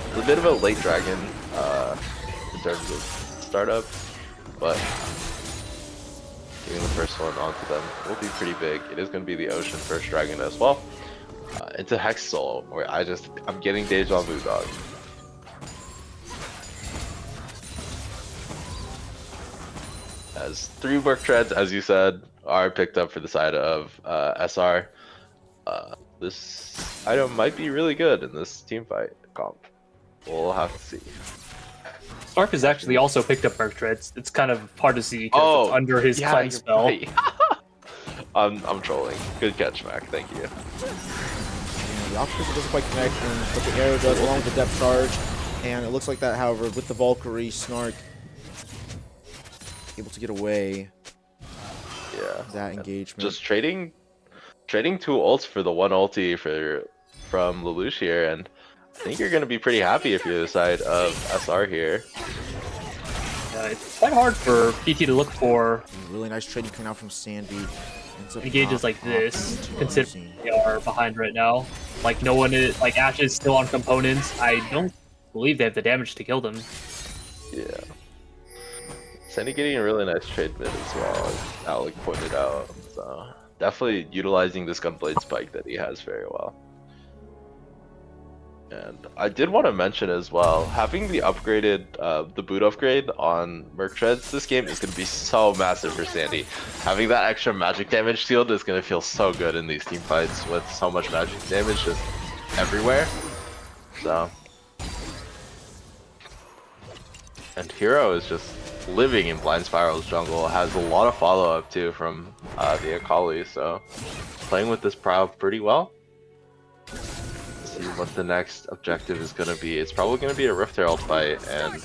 It's a bit of a late dragon in terms of startup, but getting the first one onto them will be pretty big. It is going to be the Ocean first dragon as well. Into Hex Soul, where I'm getting Deja Vu, dog. As 3 Merc Treads, as you said, are picked up for the side of SR. This item might be really good in this team fight comp. We'll have to see. Snark has actually also picked up Merc Treads. It's kind of hard to see because it's under his cleanse you're spell. right. I'm trolling. Good catch, Mac. Thank you. The Aqua Prison doesn't quite connect, but the arrow does, along with the Depth Charge. And it looks like that, however, with the Valkyrie, Snark able to get away. Yeah. that And engagement. just trading 2 ults for the 1 ulti from Lelouch here, and I think you're gonna be pretty happy if you're the side of SR here. It's quite hard for PT to look for Really nice trading coming out from Sandy. engages like this, considering they are behind right now. Like no one is, like Ash is still on components. I don't believe they have the damage to kill them. Yeah. Sandy getting a really nice trade mid as well, as Alec pointed out. So definitely utilizing this gunblade spike that he has very well. And I did want to mention as well, having the boot upgrade on Merc Treads this game is going to be so massive for Sandy. Having that extra magic damage shield is going to feel so good in these team fights with so much magic damage just everywhere. So, and Hero is just living in Blind Spiral's jungle, has a lot of follow-up too from the Akali, so playing with this prow pretty well. See what the next objective is going to be. It's probably going to be a Rift Herald fight, and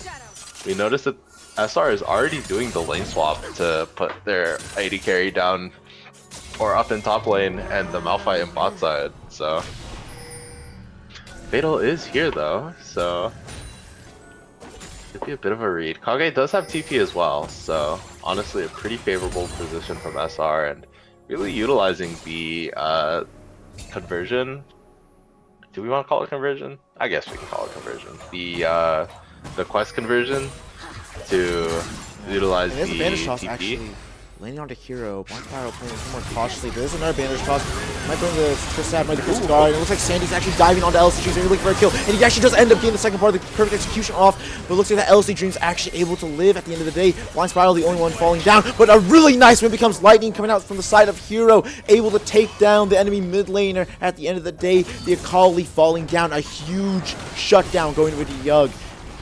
we noticed that SR is already doing the lane swap to put their AD carry down or up in top lane and the Malphite in bot side. So Fatal is here though, so could be a bit of a read. Kage does have TP as well, so honestly a pretty favorable position from SR, and really utilizing the conversion. Do we want to call it conversion? I guess we can call it conversion. The quest conversion to utilize the bandage toss TP. actually landing onto Hero. Blind Spiral playing more cautiously. There's another bandage toss. Might bring the Tristab, might the Guard. And it looks like Sandy's actually diving onto LC Dreams and looking for a kill. And he actually does end up getting the second part of the perfect execution off. But it looks like that LC Dreams actually able to live at the end of the day. Blind Spiral the only one falling down. But a really nice win becomes Lightning coming out from the side of Hero. Able to take down the enemy mid laner at the end of the day. The Akali falling down. A huge shutdown going with the Yug.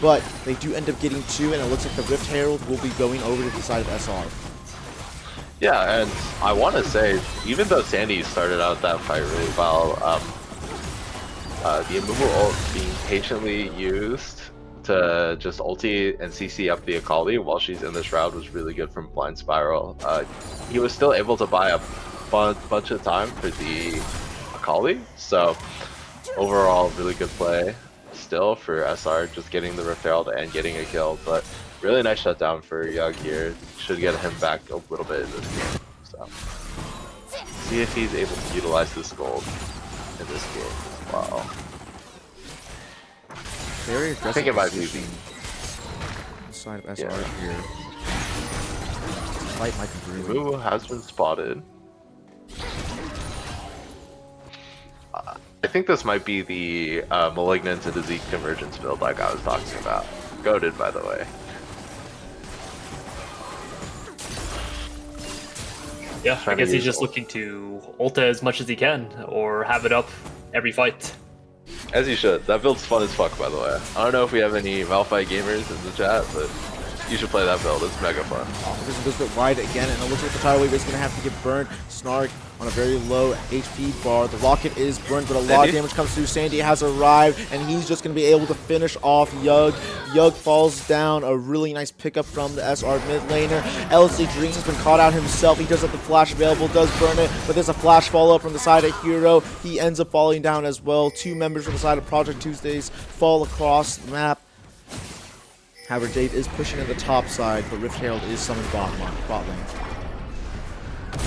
But they do end up getting 2, and it looks like the Rift Herald will be going over to the side of SR. Yeah, and I want to say, even though Sandy started out that fight really well, the immovable ult being patiently used to just ulti and CC up the Akali while she's in the shroud was really good from Blind Spiral. He was still able to buy a bunch of time for the Akali, so overall really good play still for SR, just getting the Rift Herald and getting a kill, but really nice shutdown for Yug here. Should get him back a little bit in this game. So see if he's able to utilize this gold in this game as well. Very aggressive. I think it might be the side of SR Yeah. here. Fight might be really. Moo has been spotted. I think this might be the Malignant to Zeke convergence build like I was talking about. Goated, by the way. Yeah, I Trying to guess he's use just ult. looking to ulta as much as he can, or have it up every fight. As you should. That build's fun as fuck, by the way. I don't know if we have any Malphite gamers in the chat, but you should play that build. It's mega fun. This goes a bit wide again, and it looks like the tidal wave is going to have to get burned. Snark on a very low HP bar. The rocket is burned, but a lot of damage comes through. Sandy has arrived, and he's just going to be able to finish off Yug. Yug falls down. A really nice pickup from the SR mid laner. LC Dreams has been caught out himself. He does have the flash available, does burn it, but there's a flash follow-up from the side of Hero. He ends up falling down as well. 2 members from the side of Project Tuesdays fall across the map. However, Dave is pushing in the top side, but Rift Herald is summoned bot lane.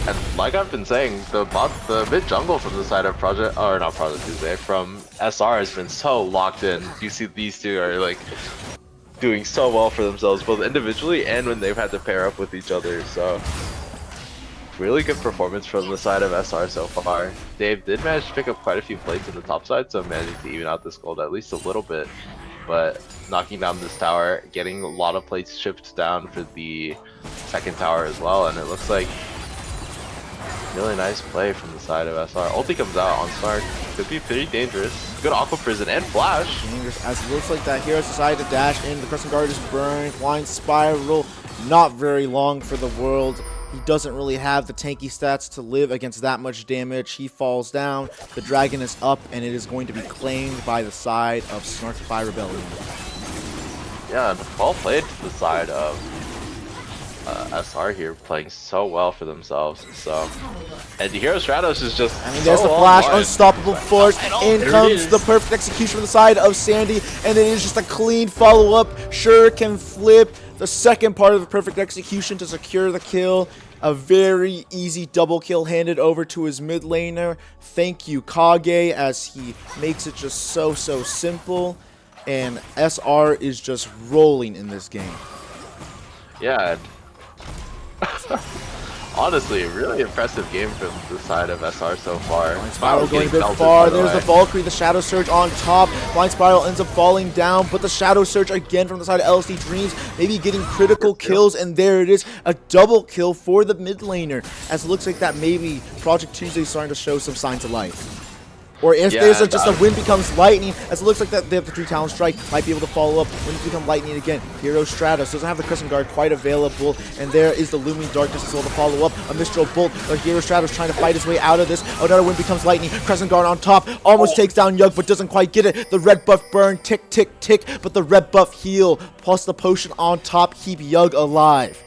And like I've been saying, the mid jungle from the side of not Project Tuesday, from SR has been so locked in. You see these two are like doing so well for themselves, both individually and when they've had to pair up with each other. So really good performance from the side of SR so far. Dave did manage to pick up quite a few plates in the top side, so managing to even out this gold at least a little bit. But knocking down this tower, getting a lot of plates shipped down for the second tower as well, and it looks like really nice play from the side of SR. Ulti comes out on Snark, could be pretty dangerous. Good Aqua Prison and Flash. Dangerous, as it looks like that Hero's decided to dash in. The Crescent Guard is burned. Blind Spiral, not very long for the world. He doesn't really have the tanky stats to live against that much damage. He falls down. The dragon is up, and it is going to be claimed by the side of Snarkify Rebellion. Yeah, and well played to the side of SR here playing so well for themselves. So, and Hero Stratos is just. I mean, there's so the flash, online. unstoppable force. In There it comes is. the perfect execution from the side of Sandy, and it is just a clean follow-up. Sure can flip the second part of the perfect execution to secure the kill. A very easy double kill handed over to his mid laner. Thank you, Kage, as he makes it just so simple. And SR is just rolling in this game. Yeah. Honestly, really impressive game from the side of SR so far. Blind Spiral going a Getting bit belted, far. by the There's the way. Valkyrie, the Shadow Surge on top. Blind Spiral ends up falling down, but the Shadow Surge again from the side of LSD Dreams, maybe getting critical kills, and there it is, a double kill for the mid laner. As it looks like that maybe Project Tuesday is starting to show some signs of life. Or if Yeah, there's and, just a wind becomes lightning, as it looks like that they have the 3 talent strike, might be able to follow up. Wind become lightning again. Hero Stratos doesn't have the Crescent Guard quite available, and there is the Looming Darkness as well to follow up. A Mistral Bolt, but Hero Stratos trying to fight his way out of this. Another wind becomes lightning. Crescent Guard on top, almost takes down Yug, but doesn't quite get it. The red buff burn, tick, tick, tick, but the red buff heal, plus the potion on top keep Yug alive.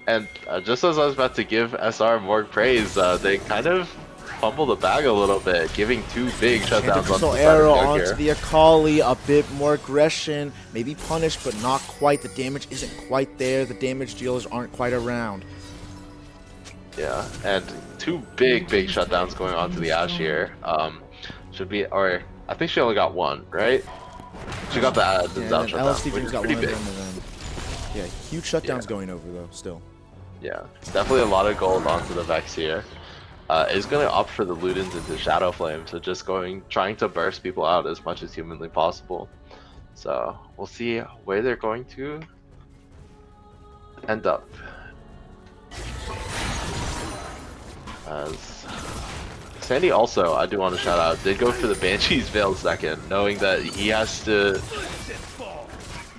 And just as I was about to give SR more praise, they kind of fumbled the bag a little bit, giving 2 big And shutdowns the onto Crystal the side Arrow of Yug onto here. the Akali, a bit more aggression, maybe punished, but not quite. The damage isn't quite there. The damage dealers aren't quite around. Yeah, and 2 big shutdowns going on to the Ashe here. Should be, or I think she only got 1, right? She got the Yeah, Zao and then shutdown, LSD which Dreams is got pretty one of big. them, and then yeah, huge shutdowns Yeah. going over though. Still, Yeah, definitely a lot of gold onto the Vex here. Is going to opt for the Ludens into Shadow Flame, so just trying to burst people out as much as humanly possible. So we'll see where they're going to end up. As Sandy also, I do want to shout out, did go for the Banshee's Veil second, knowing that he has to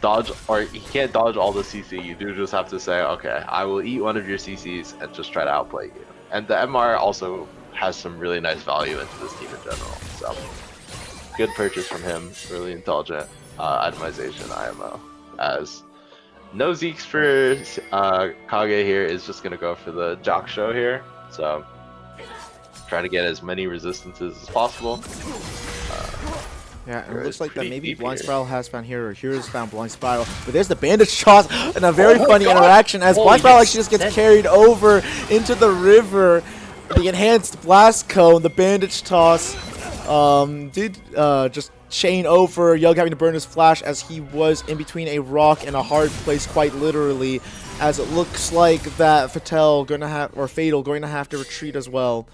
dodge, or he can't dodge all the CC. You do just have to say, okay, I will eat one of your CCs and just try to outplay you. And the MR also has some really nice value into this team in general. So good purchase from him, really intelligent itemization IMO. As no Zeeks for Kage here is just gonna go for the Jock Show here. So try to get as many resistances as possible. yeah, and Hero it looks is like that pretty maybe deep Blind here. Spiral has found Hero, or Hero's found Blind Spiral. But there's the bandage toss and a very funny interaction as Blind Spiral actually just gets carried over into the river. The enhanced blast cone, the bandage toss, did just chain over Yug having to burn his flash as he was in between a rock and a hard place, quite literally. As it looks like that Fatal Fatal going to have to retreat as well.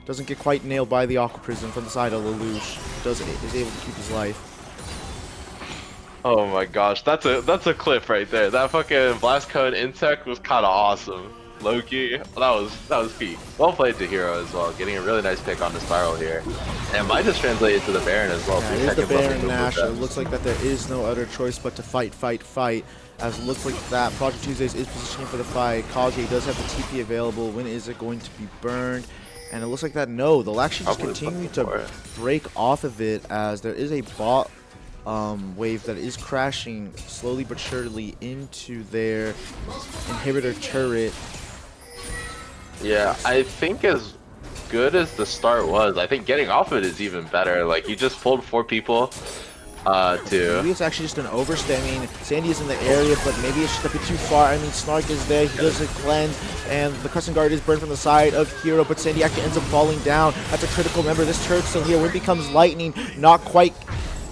Doesn't get quite nailed by the Aqua Prison from the side of Lelouch. Is able to keep his life. Oh my gosh, that's a clip right there. That fucking blast cone insect was kind of awesome. Loki, that was peak. Well played to Hero as well, getting a really nice pick on the Spiral here. And it might just translate into the Baron as well. Yeah, 3 it is the seconds left Baron to move Nash. with It them. looks like that there is no other choice but to fight. As it looks like that Project Tuesdays is positioning for the fight. Kage does have the TP available. When is it going to be burned? And it looks like that no, they'll actually just Probably continue looking for to it. break off of it as there is a bot wave that is crashing slowly but surely into their inhibitor turret. Yeah, I think as good as the start was, I think getting off it is even better. Like, you just pulled 4 people to... Maybe it's actually just an overstay. I mean, Sandy is in the area, but maybe it's just a bit too far. I mean, Snark is there. He does a cleanse, and the Crescent Guard is burned from the side of Hero, but Sandy actually ends up falling down. That's a critical member. This turret's still here. When it becomes lightning, not quite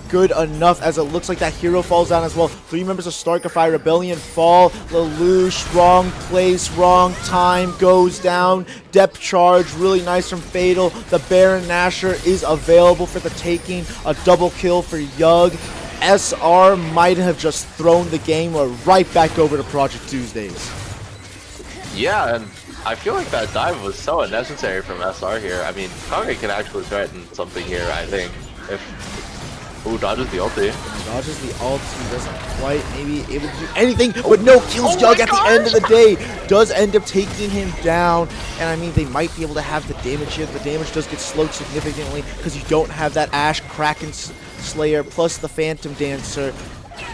good enough, as it looks like that Hero falls down as well. 3 members of Snarkify Rebellion fall. Lelouch, wrong place, wrong time, goes down. Depth charge, really nice from Fatal. The Baron Nasher is available for the taking. A double kill for Yug. SR might have just thrown the game right back over to Project Tuesdays. Yeah, and I feel like that dive was so unnecessary from SR here. I mean, Kage can actually threaten something here, I think. Ooh, dodges the ulti. Dodges the ult, he doesn't quite maybe able to do anything, but no, kills Yug at the end of the day. Does end up taking him down, and I mean, they might be able to have the damage here. The damage does get slowed significantly because you don't have that Ashe Kraken Slayer plus the Phantom Dancer.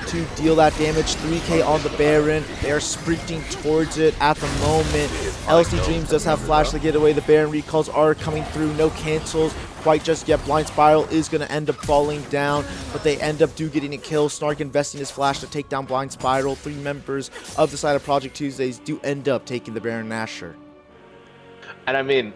to deal that damage. 3k on the Baron. They are sprinting towards it at the moment. LSD Dreams does have flash to get away. The Baron recalls are coming through. No cancels quite just yet. Blind Spiral is going to end up falling down, but they end up getting a kill. Snark investing his flash to take down Blind Spiral. 3 members of the side of Project Tuesdays do end up taking the Baron Nashor. And I mean,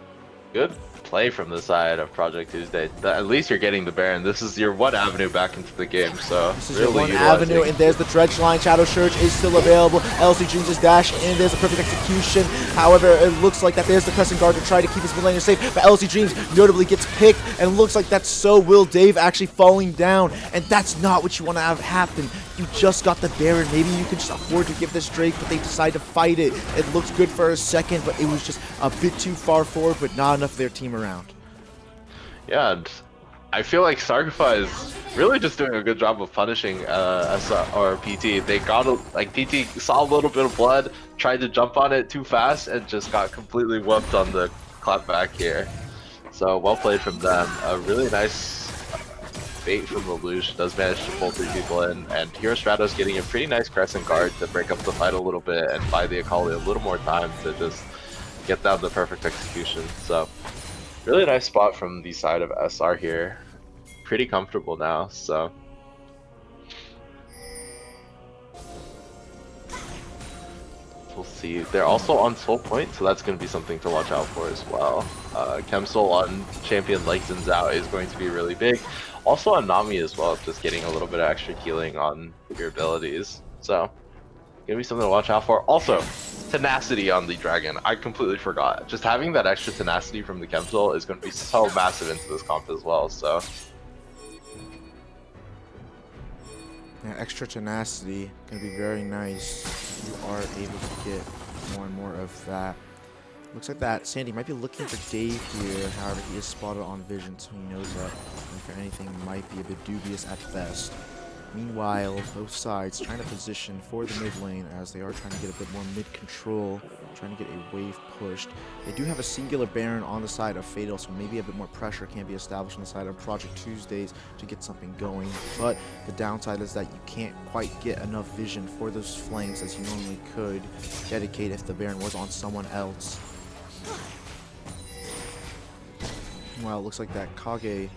good play from the side of Project Tuesday. At least you're getting the Baron. This is your one avenue back into the game, so this is really your one avenue, and there's the Dredge line. Shadow Surge is still available. LC Dreams is dash in. There's a perfect execution. However, it looks like that there's the Crescent Guard to try to keep his mid laner safe, but LC Dreams notably gets picked, and looks like that's so Will Dave actually falling down, and that's not what you want to have happen. You just got the Baron. Maybe you could just afford to give this Drake, but they decide to fight it. It looks good for a second, but it was just a bit too far forward, but not enough of their team around. Yeah, and I feel like Snarkify is really just doing a good job of punishing or PT. They got like PT saw a little bit of blood, tried to jump on it too fast, and just got completely whooped on the clapback here. So well played from them. A really nice bait from Lelouch, does manage to pull 3 people in, and Hero Stratos getting a pretty nice Crescent Guard to break up the fight a little bit and buy the Akali a little more time to just get down the perfect execution. So really nice spot from the side of SR here. Pretty comfortable now, so. We'll see. They're also on Soul Point, so that's going to be something to watch out for as well. Chemsoul on champion like Xin Zhao is going to be really big. Also on Nami as well, just getting a little bit of extra healing on your abilities. So, gonna be something to watch out for. Also, tenacity on the dragon. I completely forgot. Just having that extra tenacity from the Chemsoul is going to be so massive into this comp as well. So, yeah, extra tenacity gonna be very nice. You are able to get more and more of that. Looks like that Sandy might be looking for Dave here. However, he is spotted on vision, so he knows that, and for anything, might be a bit dubious at best. Meanwhile, both sides trying to position for the mid lane as they are trying to get a bit more mid control, trying to get a wave pushed. They do have a singular Baron on the side of Fatal, so maybe a bit more pressure can be established on the side of Project Tuesdays to get something going. But the downside is that you can't quite get enough vision for those flanks as you normally could dedicate if the Baron was on someone else. Well, it looks like that Kage,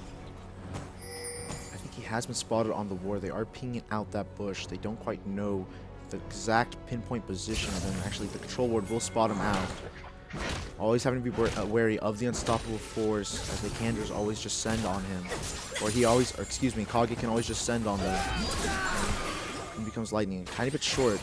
I think he has been spotted on the ward. They are pinging out that bush. They don't quite know the exact pinpoint position of him. Actually, the control ward will spot him out. Always having to be wary of the unstoppable force, as they can just always just send on him. Or he always, or excuse me, Kage can always just send on them. And he becomes lightning. A tiny bit short.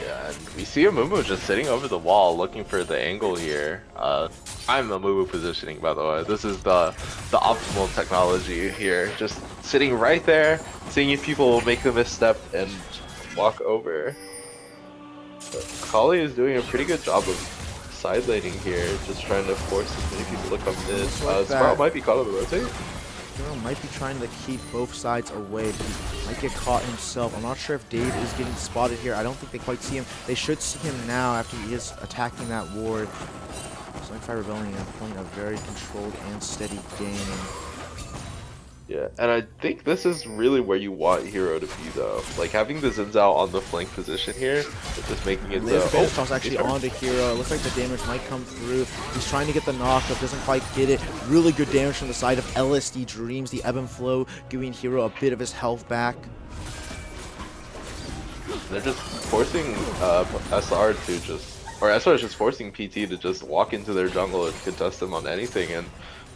yeah, and we see Amumu just sitting over the wall looking for the angle here. I'm Amumu positioning, by the way. This is the optimal technology here. Just sitting right there, seeing if people will make a misstep and walk over. But Kali is doing a pretty good job of side laning here, just trying to force as many people to come in. Sprout might be caught on the rotate. Hero might be trying to keep both sides away, but he might get caught himself. I'm not sure if Dave is getting spotted here. I don't think they quite see him. They should see him now after he is attacking that ward. Snarkify Rebellion playing a very controlled and steady game. Yeah, and I think this is really where you want Hero to be, though. Like, having the Xin Zhao on the flank position here, just making it Laser so... Bandage toss actually onto Hero. It looks like the damage might come through. He's trying to get the knockup, doesn't quite get it. Really good damage from the side of LSD Dreams. The ebb and flow giving Hero a bit of his health back. They're just forcing SR to just... Or SR is just forcing PT to just walk into their jungle and contest them on anything, and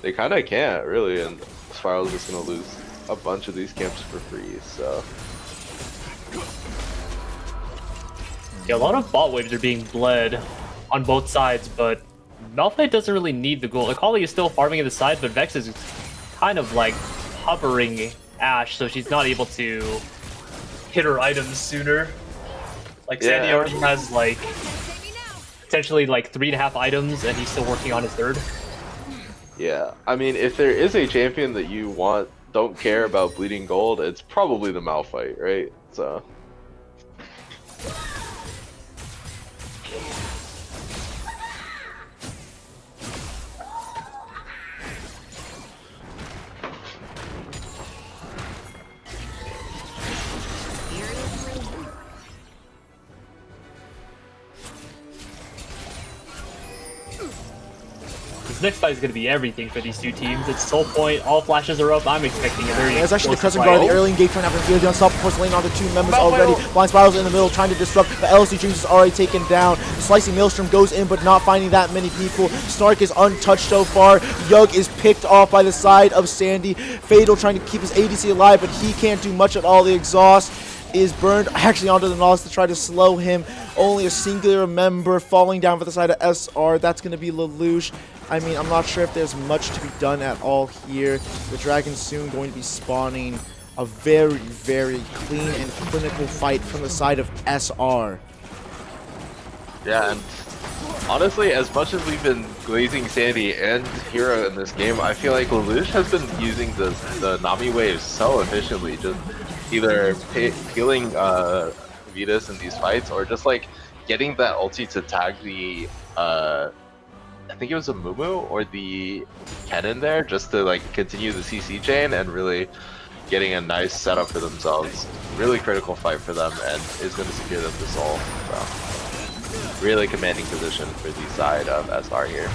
they kind of can't, really, and Spiral's just going to lose a bunch of these camps for free, so... Yeah, a lot of bot waves are being bled on both sides, but Malphite doesn't really need the gold. Akali is still farming at the side, but Vex is kind of like hovering Ashe, so she's not able to hit her items sooner. Like, Sandy already has, like, potentially, like, 3.5 items, and he's still working on his third. Yeah, I mean, if there is a champion that you don't care about bleeding gold, it's probably the Malphite, right? So... next fight is going to be everything for these two teams. It's soul point, all flashes are up. I'm expecting a very There's actually the explosive Crescent Guard, fight. the early engagement after the unstoppable force laying onto two members already. Blind Spiral's in the middle trying to disrupt, but LC Dreams is already taken down. The Slicing Maelstrom goes in, but not finding that many people. Snark is untouched so far. Yug is picked off by the side of Sandy. Fatal trying to keep his ADC alive, but he can't do much at all. The exhaust is burned actually onto the Nautilus to try to slow him. Only a singular member falling down for the side of SR. That's going to be Lelouch. I mean, I'm not sure if there's much to be done at all here. The Dragon's soon going to be spawning a very, very clean and clinical fight from the side of SR. Yeah, and honestly, as much as we've been glazing Sandy and Hero in this game, I feel like Lelouch has been using the Nami waves so efficiently, just either healing Vitas in these fights or just like getting that ulti to tag the I think it was a Mumu or the cannon there, just to like continue the CC chain and really getting a nice setup for themselves. Really critical fight for them and is going to secure them the soul. So really commanding position for the side of SR here.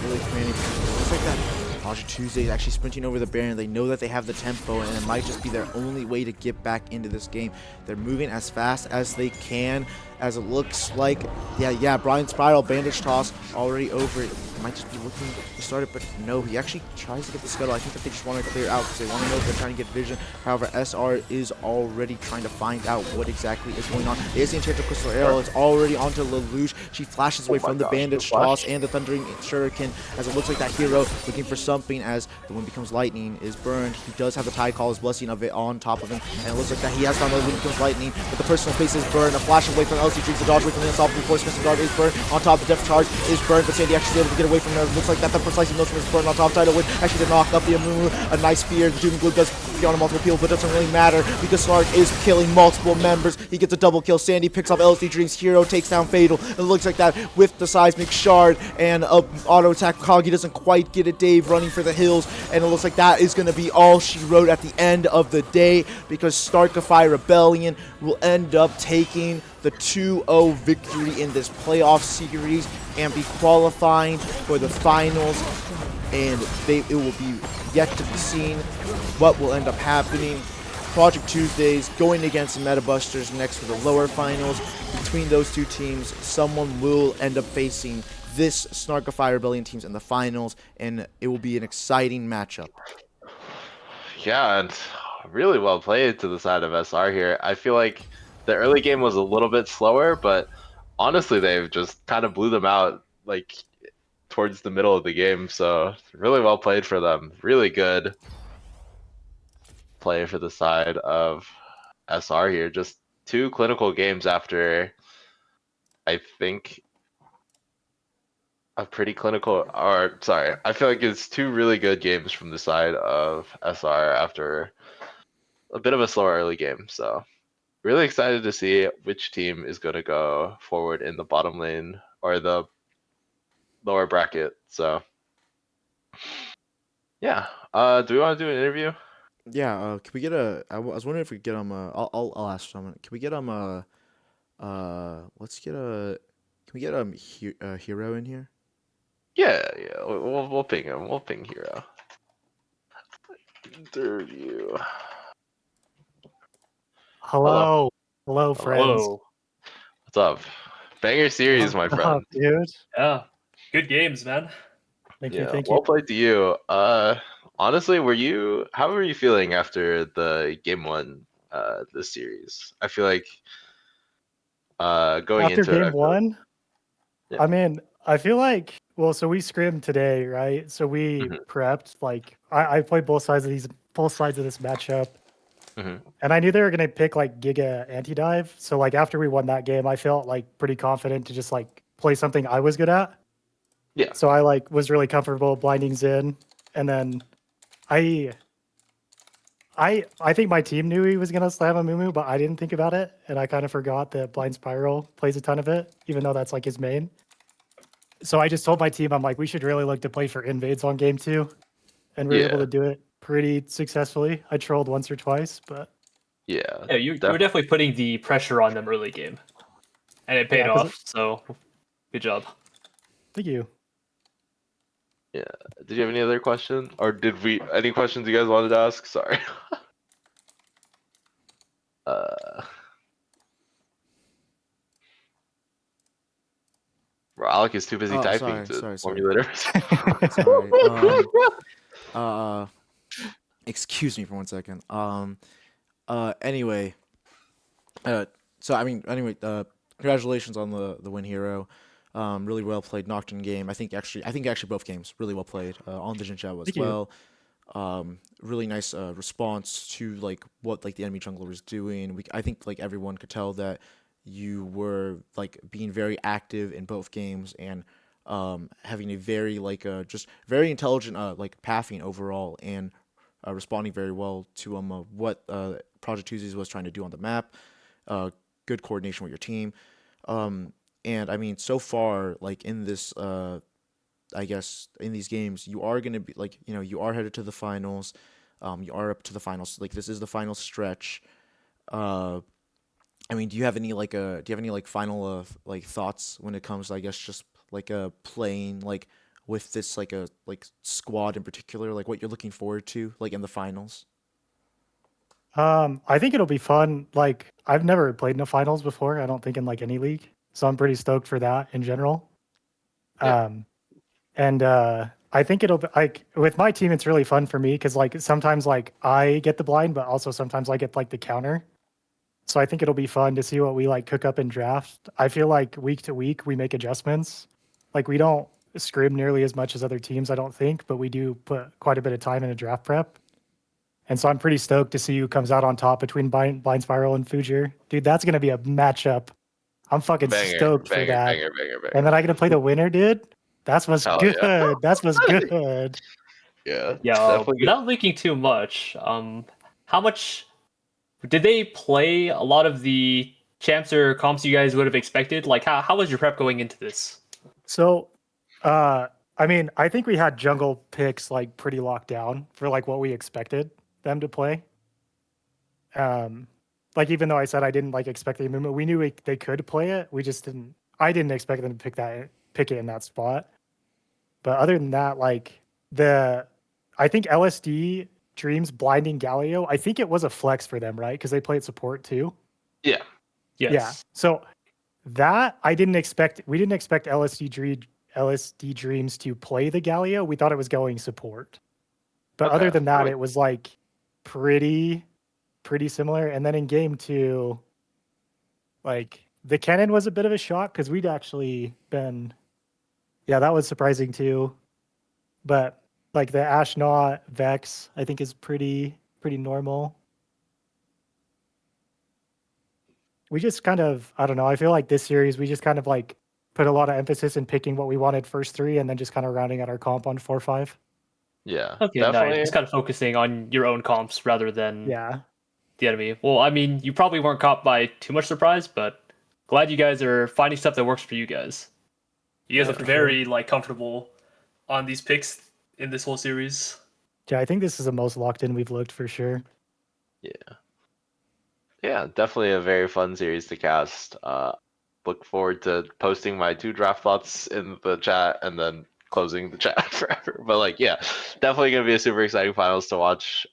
Really commanding. Looks like that Project Tuesday is actually sprinting over the Baron. They know that they have the tempo, and it might just be their only way to get back into this game. They're moving as fast as they can, as it looks like, yeah, Brian Spiral, bandage toss, already over it. Might just be looking to start it, but no, he actually tries to get the scuttle. I think that they just want to clear out because they want to know if they're trying to get vision. However, SR is already trying to find out what exactly is going on. There's the Enchanted Crystal Arrow. It's already onto Lelouch. She flashes away from the bandage toss and the Thundering Shuriken, as it looks like that Hero looking for something as the Wind Becomes Lightning is burned. He does have the Tide Caller's Blessing of it on top of him, and it looks like that he has found the Wind Becomes Lightning, but the personal space is burned. A flash away from LC Drinks, the dodge away from the unstoppable force. Crescent Guard is burned. On top, the Depth Charge is burned, but Sandy actually is able to get away from there. It looks like that the Precisely Motion is burned on top. Tidal Wind actually to knock up the Amumu. A nice spear. The Doom Glue does be on multiple people, but it doesn't really matter because Snark is killing multiple members. He gets a double kill. Sandy picks off LC Drinks. Hero takes down Fatal. And it looks like that with the Seismic Shard and auto attack. Kagi doesn't quite get it. Dave running for the hills, and it looks like that is going to be all she wrote at the end of the day, because Snarkify Rebellion will end up taking the 2-0 victory in this playoff series and be qualifying for the finals. And it will be yet to be seen what will end up happening. Project Tuesdays going against the Metabusters next for the lower finals. Between those two teams, someone will end up facing this Snarkify Rebellion teams in the finals, and it will be an exciting matchup. Yeah, and really well played to the side of SR here. I feel like the early game was a little bit slower, but honestly, they've just kind of blew them out like towards the middle of the game. So really well played for them. Really good play for the side of SR here. Just two clinical games after, I think, a pretty clinical, or sorry, I feel like it's two really good games from the side of SR after a bit of a slower early game. So really excited to see which team is going to go forward in the bottom lane or the lower bracket. So yeah, do we want to do an interview? Yeah, can we get I was wondering if we could get I'll ask someone. Can we get let's get can we get Hero in here? Yeah, we'll ping him. We'll ping Hero. Interview. Hello. Hello, friends. Hello. What's up? Banger series, my What's friend. up, dude? Yeah. Good games, man. Thank Yeah, you, thank well you. played to you. Honestly, how were you feeling after the game one this series? I feel like going After into it, game one, Yeah. I mean, I feel like, well, so we scrimmed today, right? So we Mhm. prepped, like, I played both sides of this matchup, Mhm. and I knew they were gonna pick like Giga anti-dive. So like after we won that game, I felt like pretty confident to just like play something I was good at. Yeah. So I like was really comfortable blinding Zin, and then I think my team knew he was gonna slam a Mumu, but I didn't think about it, and I kind of forgot that Blind Spiral plays a ton of it, even though that's like his main. So I just told my team, I'm like, we should really look to play for invades on game 2, and we were able Yeah. to do it pretty successfully. I trolled once or twice, but Yeah. Yeah, you were definitely putting the pressure on them early game. And it paid Yeah, 'cause off, so good job. thank you. Yeah. Did you have any other question, or any questions you guys wanted to ask? Sorry. Bro, Alec is too busy Oh, typing sorry, to sorry, sorry. formulate a Sorry. Uh, excuse me for 1 second. Anyway, so I mean, anyway, congratulations on the win, Hero. Really well played, Nocturne game. I think actually both games really well played. On the Jin Chat as Thank you. well. Really nice response to like what like the enemy jungler was doing. I think like everyone could tell that you were like being very active in both games and having a very like just very intelligent like pathing overall and responding very well to what Project Tuesdays was trying to do on the map. Uh, Good coordination with your team. And I mean, so far, like in this, I guess in these games, you are gonna be like, you are headed to the finals. You are up to the finals. Like this is the final stretch. Uh, I mean, do you have any like final like thoughts when it comes to, I guess, just like playing like with this like a like squad in particular, like what you're looking forward to like in the finals? I think it'll be fun. Like I've never played in the finals before. I don't think in like any league, so I'm pretty stoked for that in general. Yeah. And I think it'll be like with my team, it's really fun for me because like sometimes like I get the blind, but also sometimes I get like the counter. So I think it'll be fun to see what we like cook up in draft. I feel like week to week we make adjustments. Like we don't scrim nearly as much as other teams, I don't think, but we do put quite a bit of time into draft prep. And so I'm pretty stoked to see who comes out on top between Blind Spiral and Fujir. Dude, that's gonna be a matchup. I'm fucking Banger, stoked for banger, that. banger, banger, And banger. then I get to play the winner, dude. That's what's Hell good. yeah. That's what's good. Yeah. Yeah, Definitely good. without leaking too much, how much did they play a lot of the champs or comps you guys would have expected? Like, how was your prep going into this? So, I mean, I think we had jungle picks like pretty locked down for like what we expected them to play. Like even though I said I didn't like expect the movement, we knew they could play it. We just didn't. I didn't expect them to pick it in that spot. But other than that, like I think LSD Dreams blinding Galio. I think it was a flex for them, right? Because they played support too. Yeah. Yes. Yeah. So that I didn't expect. We didn't expect LSD Dreams to play the Galio. We thought it was going support. But other Okay. than that, it was like pretty similar. And then in game 2, like the cannon was a bit of a shock because we'd actually been, yeah, that was surprising too. But like the Ashnot Vex, I think is pretty normal. We just kind of, I don't know. I feel like this series we just kind of like put a lot of emphasis in picking what we wanted first 3, and then just kind of rounding out our comp on 4-5. Yeah. Okay, Definitely. nice. Just kind of focusing on your own comps rather than Yeah. the enemy. Well, I mean, you probably weren't caught by too much surprise, but glad you guys are finding stuff that works for you guys. You guys Yeah, look for very like comfortable on these picks in this whole series. Yeah, I think this is the most locked in we've looked for sure. Yeah. Yeah, definitely a very fun series to cast. Look forward to posting my 2 draft thoughts in the chat and then closing the chat forever. But like, yeah, definitely gonna be a super exciting finals to watch.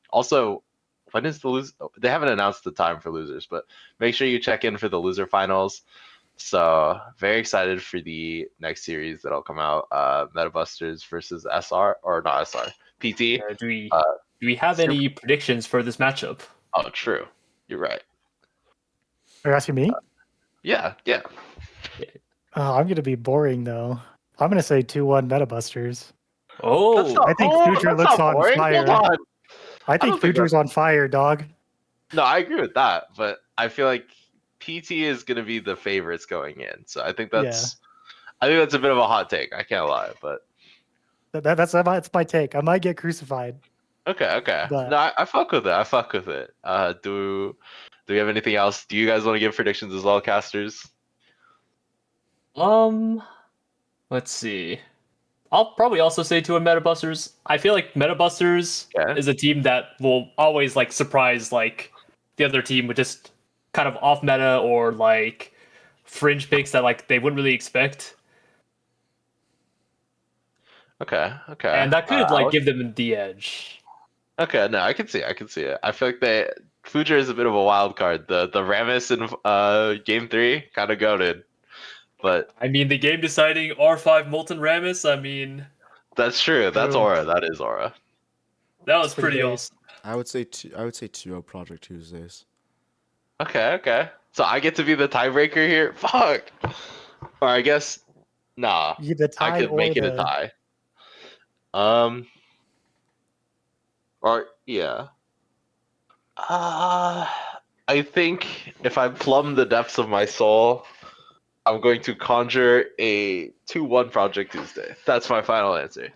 Also, when is the lose? They haven't announced the time for losers, but make sure you check in for the loser finals. So very excited for the next series that'll come out. Metabusters versus SR or not SR PT. Do we have any predictions for this matchup? Oh, true. You're right. Are you asking me? Yeah, yeah. Oh, I'm gonna be boring though. I'm gonna say 2-1 Metabusters. Oh, I think Future that's looks not on boring. fire. Hold on. I think don't think Future's on fire, dog. No, I agree with that, but I feel like PT is gonna be the favorites going in. So I think that's a bit of a hot take. I can't lie, but That's my take. I might get crucified. okay. But No, I fuck with it. I fuck with it. Do we have anything else? Do you guys want to give predictions as well, casters? let's see. I'll probably also say 2-1 Metabusters. I feel like Metabusters Okay. is a team that will always like surprise like the other team with just kind of off meta or like fringe picks that like they wouldn't really expect. Okay. and that could I give them the edge. Okay, no, I can see it. I feel like Future is a bit of a wild card. The Rammus in game 3 kind of goated, but I mean, the game deciding R5 Molten Rammus. I mean, that's true. That's True. Aura. That is Aura. that It's was pretty pretty base. awesome. I would say 2-0 Project Tuesdays. Okay. So I get to be the tiebreaker here. Fuck. Or I guess nah. You the I tie could or make it a the tie. Um. Or yeah. Uh, I think if I plumb the depths of my soul, I'm going to conjure a 2-1 Project Tuesday. That's my final answer.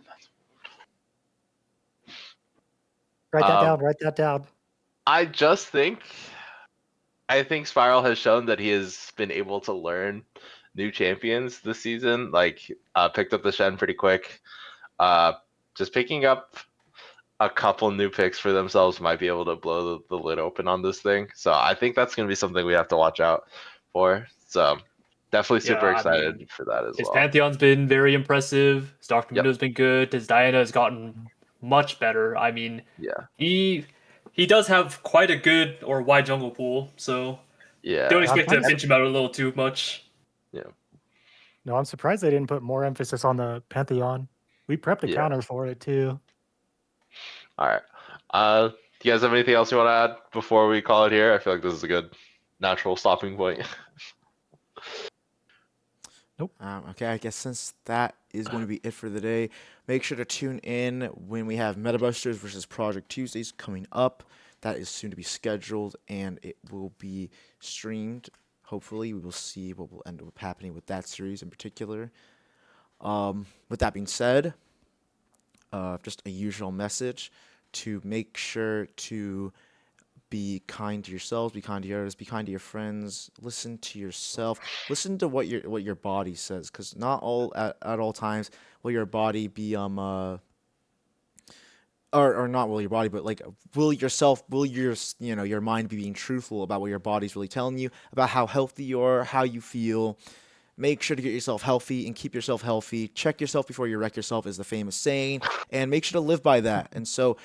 write that Um, down. Write that down. I just think I think Spiral has shown that he has been able to learn new champions this season. Like picked up the Shen pretty quick. Just picking up a couple new picks for themselves might be able to blow the lid open on this thing. So I think that's going to be something we have to watch out for. So definitely Yeah, super I excited mean, for that as his well. Pantheon's been very impressive. His Dark Yep. Domino's been good. His Diana has gotten much better. I mean, Yeah. he does have quite a good or wide jungle pool, so don't Yeah. expect to I'm pinch him out a little too much. Yeah. No, I'm surprised they didn't put more emphasis on the Pantheon. We prepped a Yeah. counter for it too. All right. Do you guys have anything else you want to add before we call it here? I feel like this is a good natural stopping point. Okay, I guess since that is going to be it for the day, make sure to tune in when we have Metabusters versus Project Tuesdays coming up. That is soon to be scheduled, and it will be streamed. Hopefully, we will see what will end up happening with that series in particular. With that being said, just a usual message to make sure to be kind to yourselves, be kind to others, be kind to your friends. Listen to yourself. Listen to what your body says, because not all at all times will your body be or not will your body, but like will your mind be being truthful about what your body's really telling you about how healthy you are, how you feel. Make sure to get yourself healthy and keep yourself healthy. Check yourself before you wreck yourself is the famous saying, and make sure to live by that. And so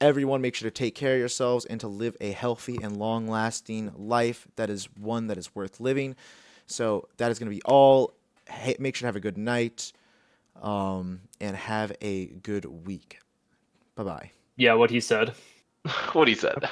everyone, make sure to take care of yourselves and to live a healthy and long-lasting life that is one that is worth living. So that is going to be all. Hey, make sure to have a good night, and have a good week. Bye-bye. Yeah, what he said. What he said.